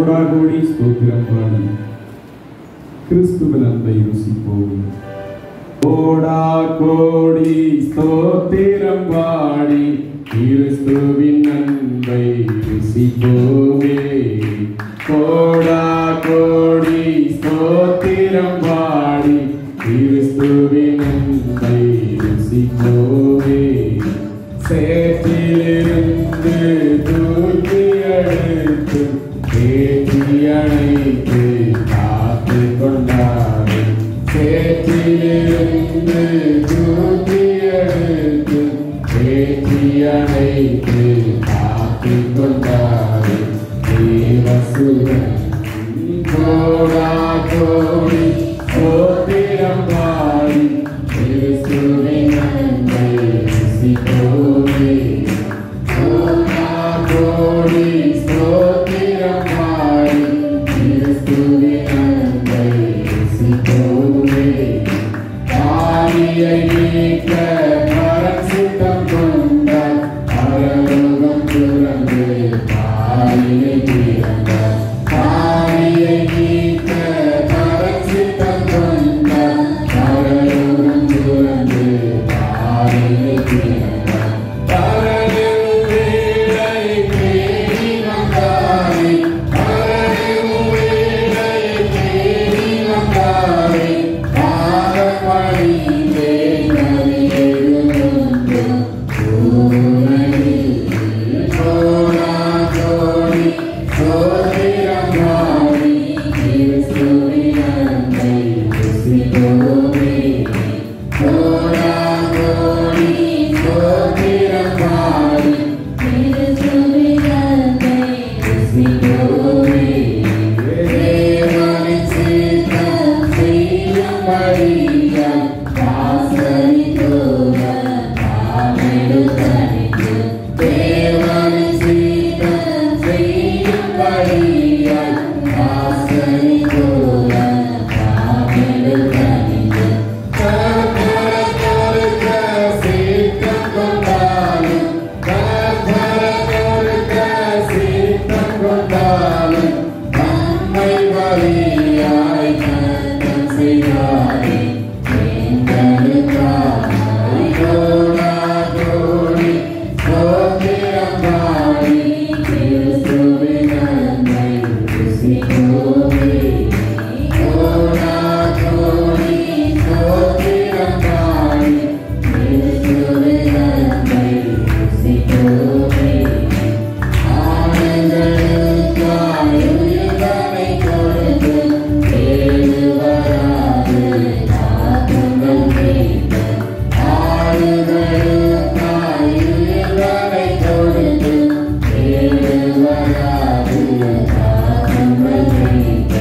கோடாகோடி ஸ்தோத்திரம் பாடி கிறிஸ்துவின் அன்பை ருசிப்போம். கோடா கோடி ஸ்தோத்திரம் பாடி கிறிஸ்துவின் அன்பை ருசிப்போமே. கோடா கோடி ஸ்தோத்திரம் பாடி கிறிஸ்துவின் அன்பை ருசிப்போமே. சேற்றிலிருந்து தூக்கி எடுத்து ஏற்றி அணைத்து காத்து கொண்டாரே. சேற்றிலிருந்து தூக்கி எடுத்து ஏற்றி அணைத்து காத்து கொண்டாரே. தேவசுரன் கோடா கோடி ஸ்தோத்திரம் பாடி கிறிஸ்துவின் அன்பை ருசிப்போமே. கோடா கோடி ஸ்தோத்திரம் பாடி கிறிஸ்துவின் அன்பை ருசிப்போமே. பாவியை நீக்க பரசித்தம் கொண்டார், பரலோகம் துறந்து பாவியை தீர்ந்தார். பாவியை நீக்க பரசித்தம் கொண்டார், பரலோகம் துறந்து பாவியை தீர்ந்தார். பரலோகம் வேலை தேடி வந்தாரே, பரலோகம் வேலை தேடி வந்தாரே. பாரமணிந்தே நதியெழுந்து பூரணி. கோடா கோடி ஸ்தோத்திரம் பாடி கிறிஸ்துவின் அன்பை ருசிப்போமே. கோடா கோடி ஸ்தோத்திரம் பாடி கிறிஸ்துவின் அன்பை ருசிப்போமே. தேவனின் சித்தம் செய்யும்படியாய் தாசரின் தூதர் தாமெடுத்தணிந்து. தேவனின் சித்தம் செய்யும்படியாய் தாசரின் தூதர் தாமெடுத்தணிந்து. கர்த்தரக்க சித்தம் கொண்டாலும், கர்த்தரக்க சித்தம் கொண்டாலும் நம்மை பலியாய் கர்த்தர் செய்வாரே. எங்களுக்காய் கோடா கோடி ஸ்தோத்திரம் பாடி கிறிஸ்துவின் அன்பை ருசிப்போமே. கோடா கோடி ஸ்தோத்திரம் பாடி கிறிஸ்துவின் அன்பை ருசிப்போமே. ஆனந்தங்களுக்காய் உயிர்தனை கொடுத்து தேடுவராது காத்துங்கள் மீட்க. ஆடுகளுக்காய் உயிர்தனை கொடுத்து தேடுவராது காத்துங்கள் மீட்க.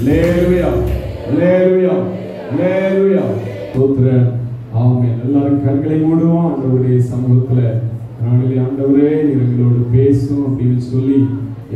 அல்லேலூயா அல்லேலூயா அல்லேலூயா. ஸ்தோத்திரம். ஆமென். எல்லாரும் கண்களை மூடுவோம். ஆண்டவருடைய சமூகத்துல நாளிலே ஆண்டவரே நீர் எங்களோடு பேசும் அப்படின்னு சொல்லி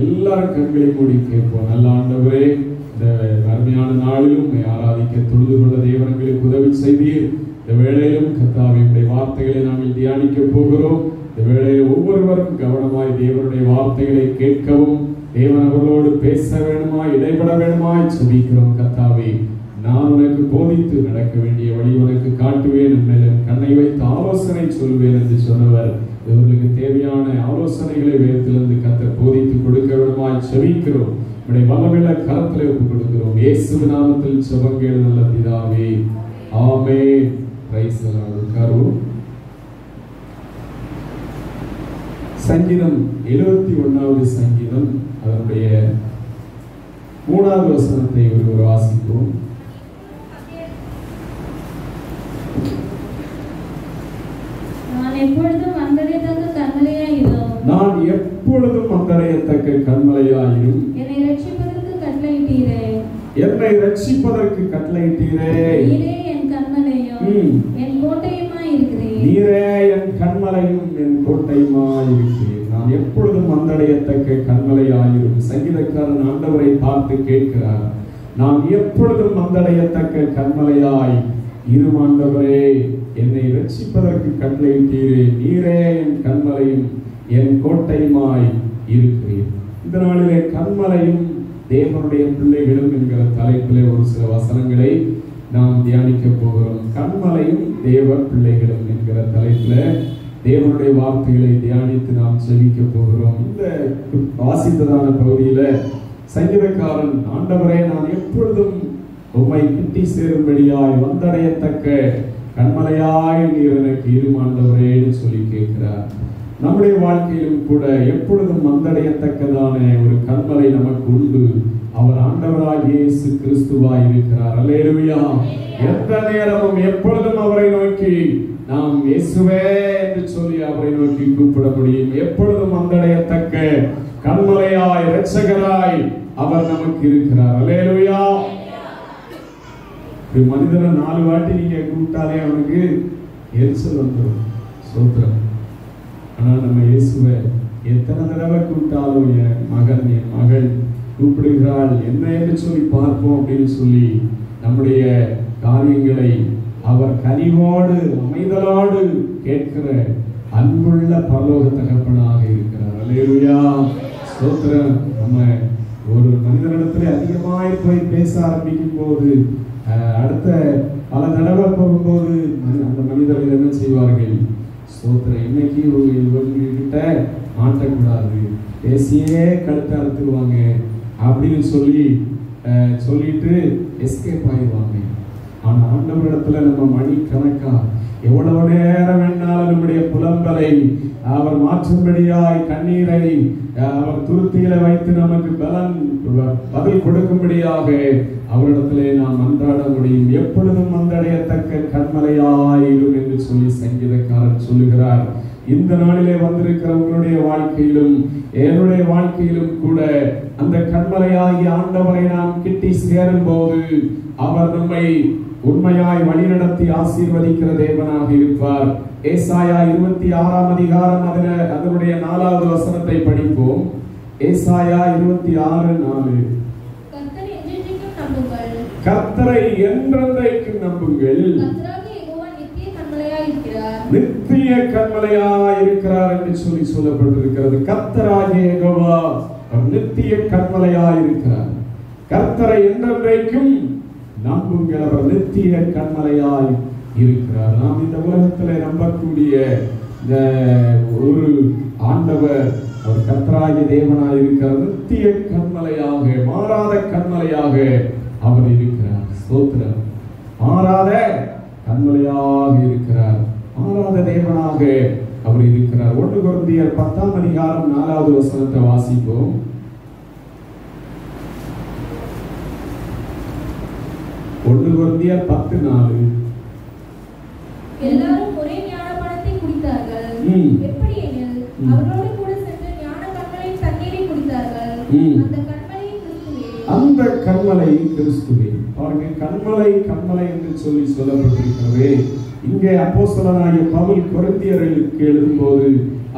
எல்லாரும் கண்களை மூடி கேட்போம். நல்ல ஆண்டவரே, இந்த அருமையான நாளிலும் உம்மை ஆராதிக்க தொழுது கொள்ள தேவர்களுக்கு உதவி செய்தீர். இந்த வேளையிலும் கர்த்தாவினுடைய வார்த்தைகளை நாங்கள் தியானிக்க போகிறோம். இந்த வேளையில் ஒவ்வொருவரும் கவனமாய் தேவனுடைய வார்த்தைகளை கேட்கவும் தேவன் அவர்களோடு பேச வேணுமாய் இடைபட வேணுமாய் ஜெபிக்கிறோம். கர்த்தாவே, நான் உனக்கு போதித்து நடக்க வேண்டிய வழி உனக்கு காட்டுவேன், மேலும் கண்ணை வைத்து ஆலோசனை சொல்வேன் என்று சொன்னவர் இவர்களுக்கு தேவையான ஆலோசனைகளை வேதத்திலிருந்து கர்த்தர் போதித்து கொடுக்க வேண்டுமாய் ஜெபிக்கிறோம். உம்முடைய வல்லமையுள்ள கரத்திலே ஒப்புக் கொடுக்கிறோம். இயேசுவின் நாமத்தில் ஜெபம் கேளு நல்ல பிதாவே, ஆமென். Praise the Lord. கரு சங்கீதம் 71வது சங்கீதம் அதனுடைய 3வது வசனத்தை ஒருவர் வாசிப்போம். நான் எப்பொழுதும் வந்தடையத்தக்க கண்மலையாயிரும். நான் எப்பொழுதும் வந்தடையத்தக்க கண்மலையாயிரும். என்னை ரட்சிப்பதற்கு கட்டளையிட்டீரே. என்னை ரட்சிப்பதற்கு கட்டளையிட்டீரே. நீரே என் கண்மலையும் என் கோட்டையுமாய் இருக்கிறீர். நீரே என் கண்மலையும் என் கோட்டையுமாய் இருக்கிறீர். நான் எப்பொழுதும் வந்தடையத்தக்க கண்மலையாயிரும். சங்கீதக்காரன் ஆண்டவரை பார்த்து கேட்கிறார், நான் எப்பொழுதும் வந்தடையத்தக்க கண்மலையாய் இரும் ஆண்டவரே, என்னை ரட்சிப்பதற்கு கட்டளையிட்டீரே. நீரே என் கண்மலையும் என் கோட்டையுமாய் இருக்கிறீர். இந்த நாளிலே கண்மலையும் தேவனுடைய பிள்ளைகளும் என்கிற தலைப்பிலே ஒரு சில வசனங்களை நாம் தியானிக்க போகிறோம். கண்மலையும் தேவ பிள்ளைகளும் என்கிற தலைப்பில் தேவனுடைய வார்த்தைகளை தியானித்து நாம் செவிக்க போகிறோம். இந்த வாசித்ததான பகுதியில சங்கீதக்காரன், ஆண்டவரே, நான் எப்பொழுதும் உம்மை கிட்டி சேரும்படியாய் வந்தடையத்தக்க கண்மலையாய் நீர் எனக்கு இரும் ஆண்டவரேன்னு சொல்லி கேட்கிறார். நம்முடைய வாழ்க்கையிலும் கூட எப்பொழுதும் வந்தடையத்தக்கதான ஒரு கண்மலை நமக்கு உண்டு. அவர் ஆண்டவராகிய இயேசு கிறிஸ்துவாய் இருக்கிறார். அல்லேலூயா. எந்த நேரமும் எப்பொழுதும் அவரை நோக்கி நாம் இயேசுவே என்று சொல்லி அவரை நோக்கி கூப்பிட முடியும். எப்பொழுதும் வந்தடையத்தக்க கண்மலையாய் இரட்சகராய் அவர் நமக்கு இருக்கிறார். அல்லேலூயா. ஒரு மனிதனை 4 வாட்டி நீங்க கூப்பிட்டாலே அவனுக்கு எரிச்சல் வந்துடும். ஸ்தோத்திரம். ஆனா நம்ம இயேசுவை எத்தனை தடவை கூப்பிட்டாலும் என் மகன் என் மகள் கூப்பிடுகிறாள் என்ன என்று சொல்லி பார்ப்போம் அப்படின்னு சொல்லி நம்முடைய காரியங்களை அவர் கனிவோடு அமைதலோடு கேட்கிற அன்புள்ள பரலோக தகப்பனாக இருக்கிறார். அல்லேலூயா. ஸ்தோத்திரம். நம்ம ஒரு மனிதனிடத்துல அதிகமாய் போய் பேச ஆரம்பிக்கும் போது அடுத்த பல தடவை போகும்போது அந்த மனிதர்கள் என்ன செய்வார்கள்? ஸ்தோத்திரம், இன்னைக்கு இவங்ககிட்ட மாட்டக்கூடாது, பேசியே கழுத்தை அறுத்துருவாங்க அப்படின்னு சொல்லிட்டு எஸ்கேப் ஆயிடுவாங்க. ஆனா ஆண்டவரிடத்துல நம்ம மணிக்கணக்கா எவ்வளவு நேரம் வேணாலும் நம்முடைய புலம்பலை அவர் மாற்றும்படியாய் கண்ணீரை அவர் துருத்தியில வைத்து நமக்கு பதில் கொடுக்கும்படியாக அவரிடத்திலே நாம் மன்றாட முடியும். எப்பொழுதும் வந்தடையத்தக்க கண்மலையாயிரும் என்று சொல்லி சங்கீதக்காரர் சொல்லுகிறார். இந்த நாளிலே வந்திருக்கிற உங்களுடைய வாழ்க்கையிலும் என்னுடைய வாழ்க்கையிலும் கூட அந்த கண்மலையாகிய ஆண்டவரை நாம் கிட்டி சேரும் போது அவர் நம்மை உண்மையாய் வழிநடத்தி ஆசீர்வதிக்கிற தேவனாக இருப்பார். ஏசாயா 26ஆம் அதிகாரம் அதனுடைய 4வது வசனத்தை படிப்போம். ஏசாயா 26:4. கர்த்தரை என்றென்றைக்கும் நம்புங்கள், நித்திய கண்மலையாய் இருக்கிறார் என்று சொல்லப்பட்டிருக்கிறது. கர்த்தராகிய யெகோவா நித்திய கண்மலையாய் இருக்கிறார். கர்த்தரை என்றென்றைக்கும் நம்புங்கள், அவர் நித்திய கண்மலையாய் இருக்கிறார். நாம் இந்த உலகத்திலே நம்பக்கூடிய ஒரு ஆண்டவர் அவர் கர்த்தராகிய தேவனாய் இருக்கிறார். நித்திய கண்மலையாக மாறாத கண்மலையாக அவர் இருக்கிறார். ஸ்தோத்திரம். மாறாத கண்மலையாக இருக்கிறார். மாறாத தேவனாக அவர் இருக்கிறார். 1 கொரிந்தியர் 10ஆம் அதிகாரம் 4வது வசனத்தை வாசிப்போம். 1 கொரிந்தியர் 10:4. எல்லாரும் ஒரே ஞானபானத்தை குடித்தார்கள். எப்படி எனில் அவர்களோடு கூட சென்று ஞான கண்மலையின் தண்ணீரை குடித்தார்கள். அந்த கண்மலையின் கிறிஸ்துவே அந்த கன்மலை கிறிஸ்துவே. பாருங்க, கன்மலை கன்மலை என்று சொல்லப்பட்டிருக்கிறது. இங்கே அப்போஸ்தலனாகிய பவுல் கொரிந்தியர்களுக்கு எழுதும்போது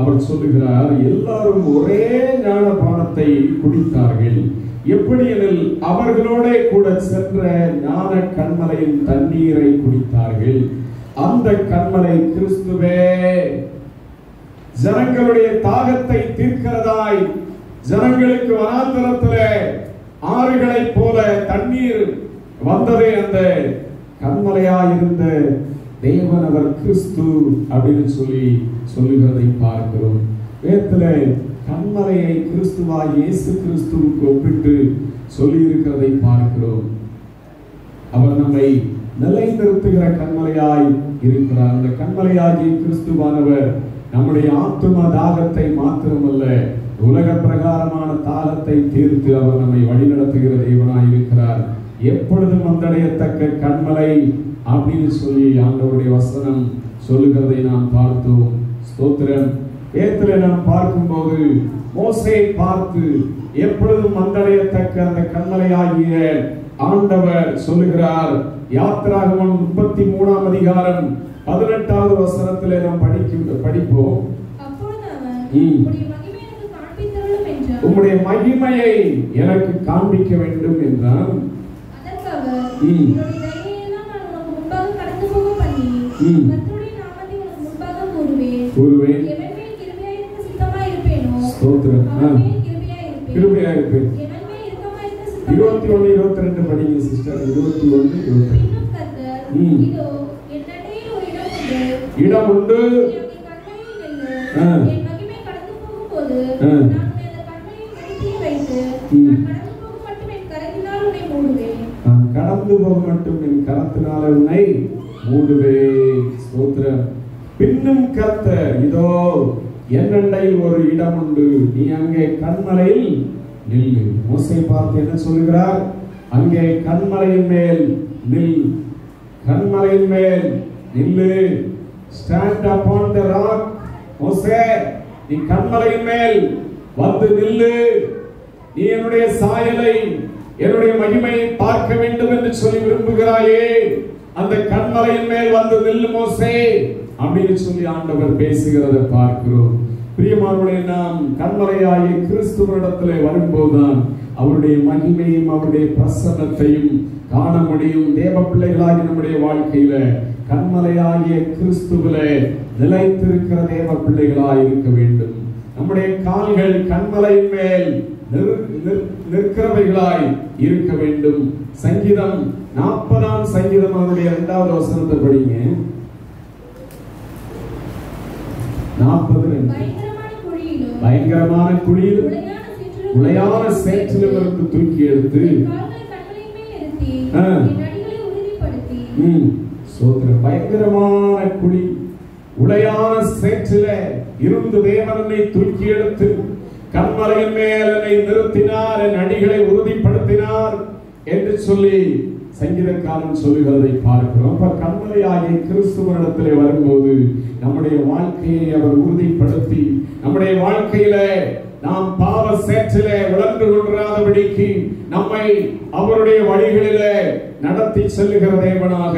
அவர் சொல்லுகிறார், எல்லாரும் ஒரே ஞானபானத்தை குடித்தார்கள். எப்படி எனில் அவர்களோட கூட சென்ற ஞான கன்மலையின் தண்ணீரை குடித்தார்கள். அந்த கன்மலை கிறிஸ்துவே. ஜனங்களுடைய தாகத்தை தீர்க்கிறதாய் ஜனங்களுக்கு வனாந்தரத்திலே ஆறுகளை போல தண்ணீர் வந்ததே அந்த கன்மலையாயிருந்த தேவன் அவர் கிறிஸ்து அப்படின்னு சொல்லுகிறதை பார்க்கிறோம். வேதத்திலே கன்மலையை கிறிஸ்துவாய் இயேசு கிறிஸ்துவுக்கு ஒப்பிட்டு சொல்லி இருக்கிறதை பார்க்கிறோம். அவர் நம்மை நிலைநிறுத்துகிற கன்மலையாய் இருக்கிறார். அந்த கன்மலையாகிய கிறிஸ்துவானவர் நம்முடைய ஆத்தும தாகத்தை மாத்திரமல்ல, உலக பிரகாரமான தாகத்தை தீர்த்து அவர் நம்மை வழிநடத்துகிற தேவனாய் இருக்கிறார். எப்பொழுதும் வந்தடையத்தக்க கன்மலை அப்படின்னு சொல்லி ஆண்டவருடைய வசனம் சொல்லுகிறதை நாம் பார்த்தோம். ஸ்தோத்திரம். வேதத்திலே நாம் பார்க்கும்போது மோசேயை பார்த்து எப்பொழுதும் வந்தடையத்தக்க அந்த கன்மலையாகிய ஆண்டவர் சொல்லுகிறார். யாத்திராகமம் 33ஆம் அதிகாரம் 18வது வசனத்திலே நாம் படிப்போம். உம்முடைய மகிமையை எனக்கு காண்பிக்க வேண்டும் என்றான். கூறுவேன். கிருபையா இருப்பேன். 21 22 படிங்க சிஸ்டர். 21 22. இடம் உண்டு. கடந்து போக மட்டும் என் கரத்தினால் உன்னை மூடுவேன். ஸ்தோத்திரம். பின்னும் கர்த்தர், இதோ என்னண்டையில் ஒரு இடம் உண்டு, நீ அங்கே கன்மலையில் நில்லு. மோசே பார்த்து என்ன சொல்கிறார்? அங்கே கன்மலையின் மேல் நில். கன்மலையின் மேல் நில்லு. Stand upon the rock. மோசே, நீ கன்மலையின் மேல் வந்து நில்லு. நீ என்னுடைய சாயலை, என்னுடைய மகிமையை பார்க்க வேண்டும் என்று சொல்லி விரும்புகிறாயே, அந்த கன்மலையின் மேல் வந்து நில்லு மோசே அப்படின்னு சொல்லி ஆண்டவர் பேசுகிறதை பார்க்கிறோம். பிரியமானவர்களே, நாம் கன்மலையாகிய கிறிஸ்துவினிடத்திலே வரும்போதுதான் அவருடைய மகிமையும் அவருடைய பிரசன்னத்தையும் காண முடியும். தேவ பிள்ளைகளாகி நம்முடைய வாழ்க்கையில கன்மலையாகிய கிறிஸ்துவிலே நிலைத்திருக்கிற தேவ பிள்ளைகளாய் இருக்க வேண்டும். நம்முடைய கால்கள் கன்மலையின் மேல் நிற்கிறவைகளாய் இருக்க வேண்டும். சங்கீதம் 40ஆம் சங்கீதம் அவருடைய 2வது வசனத்தை படிங்க. 40 பயங்கரமான குழியில் உளையான சேற்றிலும் இருந்து தூக்கி எடுத்து பயங்கரமான குழி, உளையான சேற்றில இருந்து தேவனை தூக்கி எடுத்து கன்மலையின் மேல் என்னை நிறுத்தினார், என் அடிகளை உறுதிப்படுத்தினார் என்று சொல்லி சங்கீதக்காரன் சொல்லுகிறதை பார்க்கிறோம். அப்ப கன்மலையாகிய கிறிஸ்துவனிடத்திலே வரும்போது நம்முடைய வாழ்க்கையை அவர் உறுதிப்படுத்தி, நம்முடைய வாழ்க்கையில நாம் பாவ சேற்றிலே உழன்று கொண்டிராதபடிக்கு நம்மை அவருடைய வழிகளிலே நடத்தி செல்லுகிற தேவனாக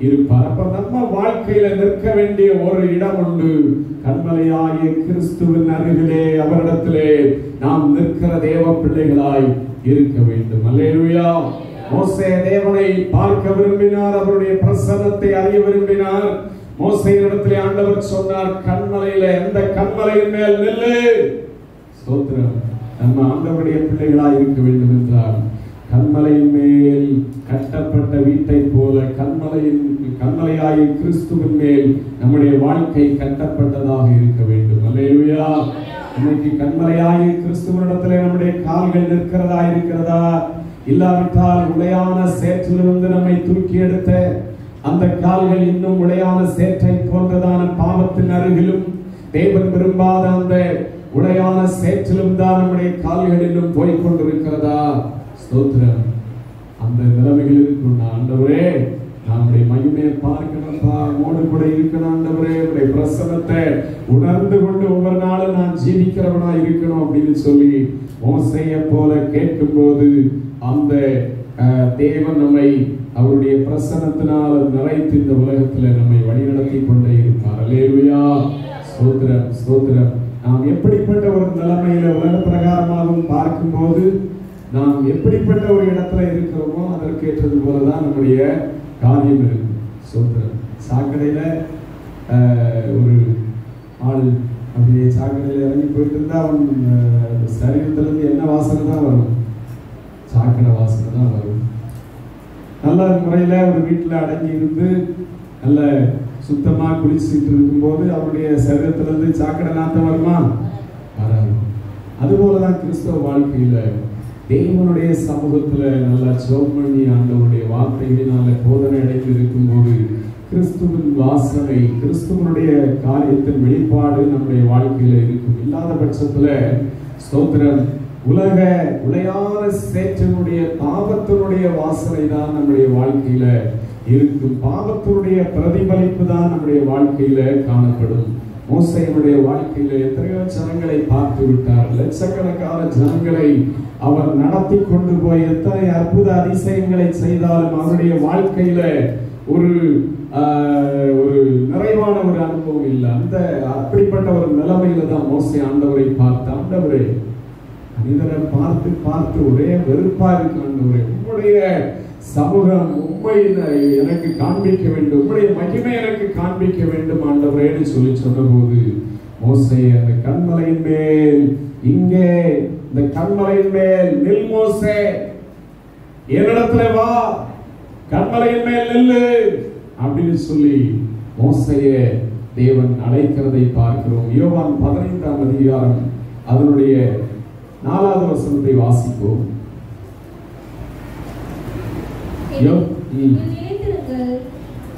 இருப்பார். அப்ப நம்ம வாழ்க்கையில நிற்க வேண்டிய ஒரு இடம் உண்டு. கன்மலையாகிய கிறிஸ்துவின் அருகிலே, அவரிடத்திலே நாம் நிற்கிற தேவ பிள்ளைகளாய் இருக்க வேண்டும். அல்லேலூயா. மோசே தேவனை பார்க்க விரும்பினார், அவருடைய பிரசன்னத்தை அறிய விரும்பினார். மோசேயிடத்திலே ஆண்டவர் சொன்னார், கன்மலையில எந்த கன்மலையின் மேல் நில்லு. ஸ்தோத்திரம். நம்ம ஆண்டவருடைய பிள்ளைகளாய் இருக்க வேண்டும் என்றால் கன்மலையின் மேல் கட்டப்பட்ட வீட்டை போல கன்மலையாகிய கிறிஸ்துவின் மேல் நம்முடைய வாழ்க்கை கட்டப்பட்டதாக இருக்க வேண்டும். அல்லேலூயா. இன்னைக்கு கன்மலையாகிய கிறிஸ்துவனிடத்திலே நம்முடைய கால்கள் நிற்கிறதா இருக்கிறதா? இல்லாவிட்டால் உளையான சேற்றிலிருந்து நம்மை தூக்கி எடுத்த அந்த கால்கள் இன்னும் உளையான சேற்றை போன்றதான பாவத்தின் அருகிலும் தேவன் விரும்பாத அந்த உளையான சேற்றிலும் தான் நம்முடைய கால்கள் இன்னும் போய்கொண்டிருக்கிறதா? ஸ்தோத்திரம். அந்த நிலைமைகள் இருக்கும். ஆண்டவரே, நம்முடைய மகிமையை பார்க்கணும்ப்பா, மோடு கூட இருக்கணும். ஆண்டவரே, உடைய பிரசன்னத்தை உணர்ந்து கொண்டு ஒவ்வொரு நாளும் நான் ஜீவிக்கிறவனா இருக்கணும் அப்படின்னு சொல்லி மோசேயை போல கேட்கும்போது அந்த தேவன் நம்மை அவருடைய பிரசன்னத்தினால் நிறைத்து இந்த உலகத்துல நம்மை வழிநடத்தி கொண்டே இருப்பார். அல்லேலூயா, ஸ்தோத்திரம் ஸ்தோத்திரம். நாம் எப்படிப்பட்ட ஒரு நிலைமையில உலக பிரகாரமாகவும் பார்க்கும்போது நாம் எப்படிப்பட்ட ஒரு இடத்துல இருக்கிறோமோ அதற்கேற்றது போலதான் நம்முடைய காரியம் இருக்கு. ஸ்தோத்திரம். சாக்கடையில ஒரு ஆள் அப்படியே சாக்கடையில இறங்கி போயிட்டு இருந்தா அவன் சரீரத்துல இருந்து என்ன வாசனை தான் வரும்? சாக்கடை வாசனை தான் வரும். நல்ல முறையில ஒரு வீட்டுல அடங்கி இருந்து நல்ல சுத்தமா குளிச்சுட்டு இருக்கும்போது அவருடைய சரீரத்துல இருந்து சாக்கடை நாத்தம் வருமா? வராது. அதுபோலதான் கிறிஸ்தவ வாழ்க்கையில தேவனுடைய சமூகத்துல நல்லா ஜெபம் பண்ணி ஆண்டவருடைய வார்த்தைகளினால போதனை அடைந்து இருக்கும்போது கிறிஸ்துவின் வாசனை, கிறிஸ்துவனுடைய காரியத்தின் வெளிப்பாடு நம்முடைய வாழ்க்கையில இருக்கும். இல்லாத பட்சத்துல ஸ்தோத்திரம் உலகான சேற்றினுடைய பாவத்தினுடைய வாசனை தான் நம்முடைய வாழ்க்கையில இருக்கும். பாவத்தினுடைய பிரதிபலிப்பு தான் நம்முடைய வாழ்க்கையில காணப்படும். மோசேயுடைய வாழ்க்கையில எத்தனையோ ஜனங்களை பார்த்து விட்டார். லட்சக்கணக்கான ஜனங்களை அவர் நடத்தி கொண்டு போய் எத்தனை அற்புத அதிசயங்களை செய்தாலும் அவருடைய வாழ்க்கையில ஒரு நிறைவான ஒரு அனுபவம் இல்லை. அந்த அப்படிப்பட்ட ஒரு நிலைமையில தான் மோசே ஆண்டவரை பார்த்து, ஆண்டவரே மனிதரை பார்த்து பார்த்து ஒரே வெறுப்பா இருக்கு ஆண்டவரே, உங்களுடைய சமூகம் உண்மை எனக்கு காண்பிக்க வேண்டும், உங்களுடைய மகிமை எனக்கு காண்பிக்க வேண்டும் ஆண்டவரேன்னு சொன்ன போது மோசே அந்த கன்மலையின் மேல், இங்கே இந்த கன்மலையின் மேல் நில் மோசே, என்னிடத்துல வா, கன்மலையின் மேல் நில்லு அப்படின்னு சொல்லி மோசேயை தேவன் அழைக்கிறதை பார்க்கிறோம். யோவான் 15ஆம் அதிகாரம் அதனுடைய 4வது வசனத்தை வாசிப்போம்.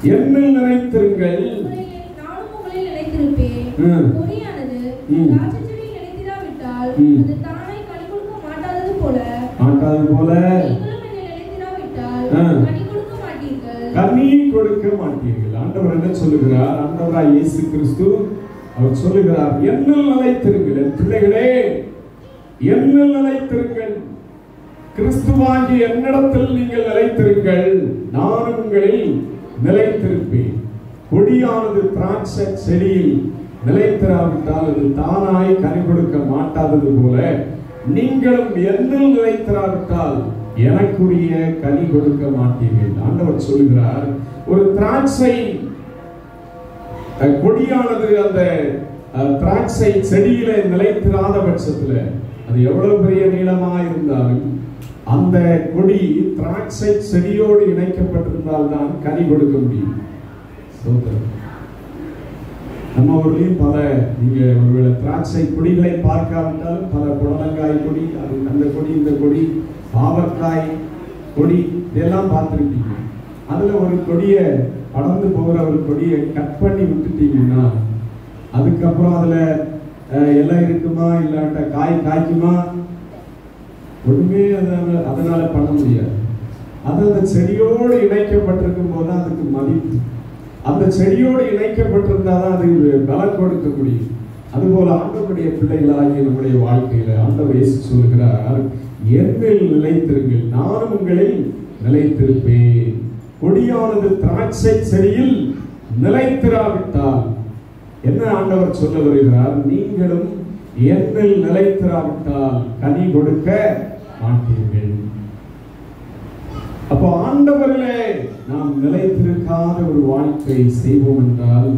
என்னில் நிலைத்திருங்கள், நானும் உங்களில் நிலைத்திருப்பேன். கொடியானது திராட்சை செடியில் நிலைத்திராவிட்டால் அது தானாய் கனி கொடுக்க மாட்டாதது போல நீங்களும் என்னில் நிலைத்திராவிட்டால் கனி கொடுக்க மாட்டீர்கள். கனி கொடுக்க மாட்டீர்கள். ஆண்டவர் என்ன சொல்லுகிறார்? ஆண்டவராய் இயேசு கிறிஸ்து அவர் சொல்லுகிறார், என்னில் நிலைத்திருங்கள். என் பிள்ளைகளே, என்னில் நிலைத்திருங்கள். கிறிஸ்துவாகி என்னிடத்தில் நீங்கள் நிலைத்திருங்கள், நானும் உங்களில் நிலைத்திருப்பேன். கொடியானது திராட்சை செடியில் நிலைத்திராவிட்டால் அது தானாய் கனி கொடுக்க மாட்டாதது போல நீங்களும் என்னில் நிலைத்திராவிட்டால் எனக்குரிய கனி கொடுக்க மாட்டீர்கள். ஆண்டவர் சொல்கிறார், ஒரு திராட்சை கொடியானது அந்த திராட்சை செடியில நிலைத்திராத பட்சத்துல அது எவ்வளவு பெரிய நீளமா இருந்தாலும் அந்த கொடி திராட்சை செடியோடு இணைக்கப்பட்டிருந்தால் தான் கனி கொடுக்க முடியும். நம்ம ஊர்லயும் பல, நீங்க ஒருவேளை திராட்சை கொடிகளை பார்க்காவிட்டாலும் பல புடலங்காய் கொடி, அந்த கொடி, இந்த கொடி, பாவற்காய் கொடி, இதெல்லாம் பார்த்துருக்கீங்க. அதுல ஒரு கொடியை படர்ந்து போகிற ஒரு கொடியை கட் பண்ணி விட்டுட்டீங்கன்னா அதுக்கப்புறம் அதுல எல்லாம் இருக்குமா, இல்லாட்ட காய் காய்க்குமா? ஒண்ணுமே அதனால பண்ண முடியாது. அது அந்த செடியோடு இணைக்கப்பட்டிருக்கும் போது அதுக்கு மதிப்பு. அந்த செடியோடு இணைக்கப்பட்டிருந்தாதான் அது பலம் கொடுக்க முடியும். அதுபோல ஆண்டவருடைய பிள்ளைகளாகிய நம்முடைய வாழ்க்கையில ஆண்டவர் இயேசு சொல்கிறார், என்னில் நிலைத்திருங்கள், நானும் உங்களில் நிலைத்திருப்பேன். கொடியானது திராட்சை செடியில் நிலைத்திராவிட்டால் என்ன ஆண்டவர் சொல்ல வருகிறார்? நீங்களும் என்னில் நிலைத்திராவிட்டால் கனி கொடுக்க மாட்டீர்கள். அப்போ ஆண்டவரிலே நாம் நிலைத்திருக்காத ஒரு வாழ்க்கை செய்வோம் என்றால்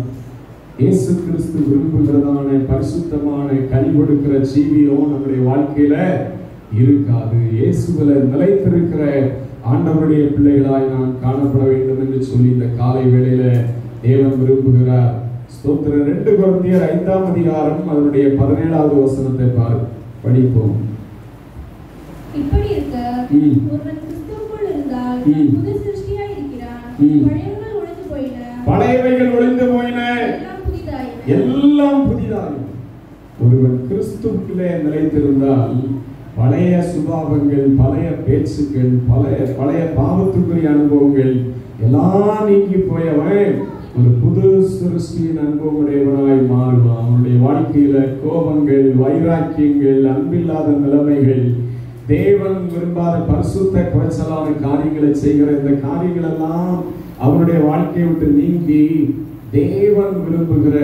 இயேசு கிறிஸ்து விரும்புகிறதான பரிசுத்தமான கனி கொடுக்கிற ஜீவியம் நம்முடைய வாழ்க்கையில இருக்காது. இயேசுவில நிலைத்திருக்கிற ஆண்டவருடைய பிள்ளைகளாய் நாம் காணப்பட வேண்டும் என்று சொல்லி இந்த காலை வேளையில தேவன் விரும்புகிறார். ஸ்தோத்திரம். 2 கொரிந்தியர் 5ஆம் அதிகாரம் அதனுடைய 17வது வசனத்தை படிப்போம். இப்படி இருக்க ஒருவன் கிறிஸ்துவுக்குள் இருந்தால் புது சிருஷ்டியாய் இருக்கிறான். பழையவைகள் ஒழிந்து போயின, எல்லாம் புதிதாயின. ஒருவன் கிறிஸ்துவுக்குள்ளே நிலைத்திருந்தால் பழைய சுபாவங்கள், பழைய பேச்சுக்கள், பழைய பாவத்துக்குரிய அனுபவங்கள் எல்லாம் நீங்கி போயவன் ஒரு புது சிருஷ்டியின் அன்புடையவனாய் மாறுவான். அவனுடைய வாழ்க்கையில கோபங்கள், வைராக்கியங்கள், அன்பில்லாத நிலைமைகள், தேவன் விரும்பாத பரிசுத்த குறைச்சலான காரியங்களை செய்கிற இந்த காரியங்கள் எல்லாம் அவனுடைய வாழ்க்கையை விட்டு நீங்கி தேவன் விரும்புகிற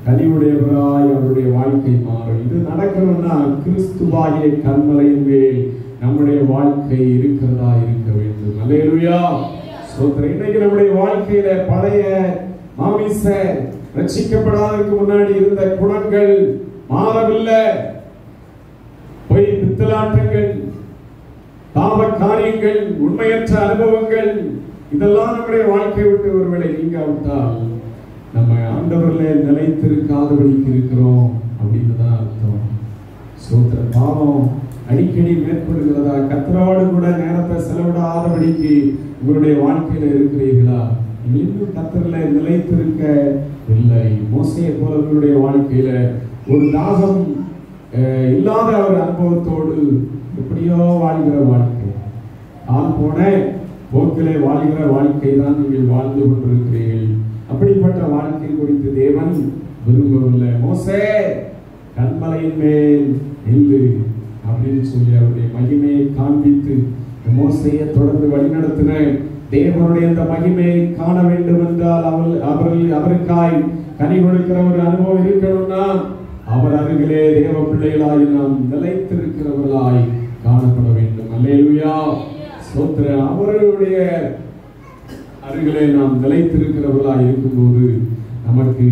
கனிவுடையவராய் அவருடைய வாழ்க்கை மாறும். இது நடக்கணும்னா கிறிஸ்துவாகிய கன்மலையின் மேல் நம்முடைய வாழ்க்கை இருக்கிறதா இருக்க வேண்டும். அல்லேலூயா, ஸ்தோத்திரம். இன்னைக்கு நம்முடைய வாழ்க்கையில பழைய மாமிச ரட்சிக்கப்படாததுக்கு முன்னாடி இருந்த குணங்கள் மாறவில்லை. பொய் பித்தலாட்டங்கள், பாவ காரியங்கள், உண்மையற்ற அனுபவங்கள், இதெல்லாம் நம்முடைய வாழ்க்கையை விட்டு ஒருவேளை நீங்காவிட்டால் நம்ம ஆண்டவர்ல நிலைத்திருக்காதபடிக்கு இருக்கிறோம் அப்படின்னு தான் அர்த்தம். ஸ்தோத்திரம். பாவம் அடிக்கடி மேற்கொள்கிறதா? கர்த்தரோடு கூட நேரத்தை செலவிடாதபடிக்கு உங்களுடைய வாழ்க்கையில இருக்கிறீர்களா? இன்னும் கர்த்தர்ல நிலைத்திருக்க இல்லை. மோசேயை போல உங்களுடைய வாழ்க்கையில ஒரு தாகம் இல்லாத ஒரு அனுபவத்தோடு எப்படியோ வாழ்கிற வாழ்க்கை, ஆள் போன போக்கிலே வாழ்கிற வாழ்க்கை தான் நீங்கள் வாழ்ந்து கொண்டிருக்கிறீர்கள். அப்படிப்பட்ட வாழ்க்கை குறித்து தேவன் விரும்பவில்லை. மோசே, கன்மலையின் மேல் நில்லு அப்படின்னு சொல்லி அவருடைய மகிமையை காண்பித்து மோசேயை தொடர்ந்து வழிநடத்தின தேவனுடைய இந்த மகிமையை காண வேண்டும் என்றால் அவருக்காய் கனி கொடுக்கிற ஒரு அனுபவம் இருக்கணும்னா அவர் அருகிலே தேவ பிள்ளைகளாய் நாம் நிலைத்திருக்கிறவர்களாய் காணப்பட வேண்டும். அல்லேலூயா, ஸ்தோத்திரம். அவருடைய அருகிலே நாம் நிலைத்திருக்கிறவர்களாய் இருக்கும்போது நமக்கு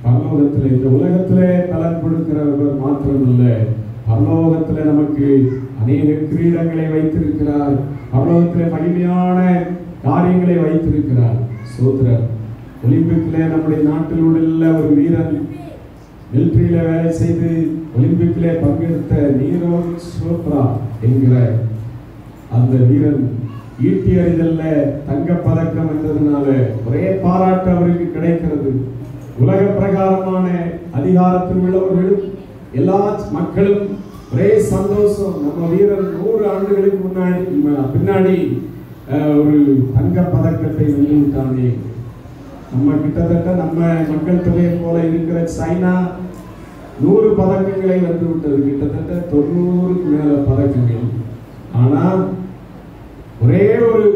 பரலோகத்திலே, இந்த உலகத்திலே பலன் கொடுக்கிறவர் மாத்திரமல்ல, பரலோகத்திலே நமக்கு அநேக கிரீடங்களை வைத்திருக்கிறார். பரலோகத்திலே மகிமையான காரியங்களை வைத்திருக்கிறார். ஸ்தோத்திரம். ஒலிம்பிக்ல நம்முடைய நாட்டில் உள்ள ஒரு வீரன் மிலிட்டரியில வேலை செய்து ஒலிம்பிக்ல பங்கெடுத்த நீரஜ் சோப்ரா என்கிற அந்த வீரன் ஈட்டி அறிதல்ல தங்கப்பதக்கம் வென்றதுனால ஒரே பாராட்டு அவருக்கு கிடைக்கிறது. உலக பிரகாரமான அதிகாரத்தில் உள்ளவர்களும் எல்லா மக்களும் ஒரே சந்தோஷம். நம்ம வீரன் 100 ஆண்டுகளுக்கு பின்னாடி ஒரு தங்க பதக்கத்தை வென்று விட்டானே. நம்ம கிட்டத்தட்ட நம்ம மக்கள் தொகையை போல இருக்கிற சைனா 100 பதக்கங்களை வென்று விட்டது. கிட்டத்தட்ட 90க்கு மேல பதக்கங்கள். ஆனால் ஒரே ஒரு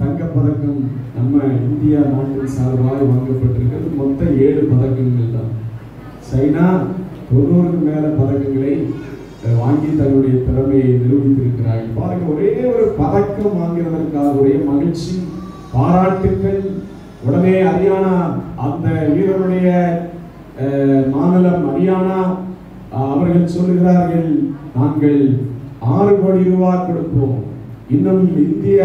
தங்க பதக்கம் நம்ம இந்தியா நாட்டின் சார்பாக வாங்கப்பட்டிருக்கிறது. மொத்தம் 7 பதக்கங்கள் தான். சைனா 90க்கு மேல பதக்கங்களை வாங்கி தன்னுடைய திறமையை நிரூபித்திருக்கிறார்கள். பாருங்க, ஒரே ஒரு பதக்கம் வாங்கிறதற்காக ஒரே மகிழ்ச்சி, பாராட்டுக்கள். உடனே ஹரியானா, அந்த வீரருடைய மாநிலம் ஹரியானா, அவர்கள் சொல்லுகிறார்கள், நாங்கள் 6 கோடி ரூபாய் கொடுப்போம். இன்னும் இந்திய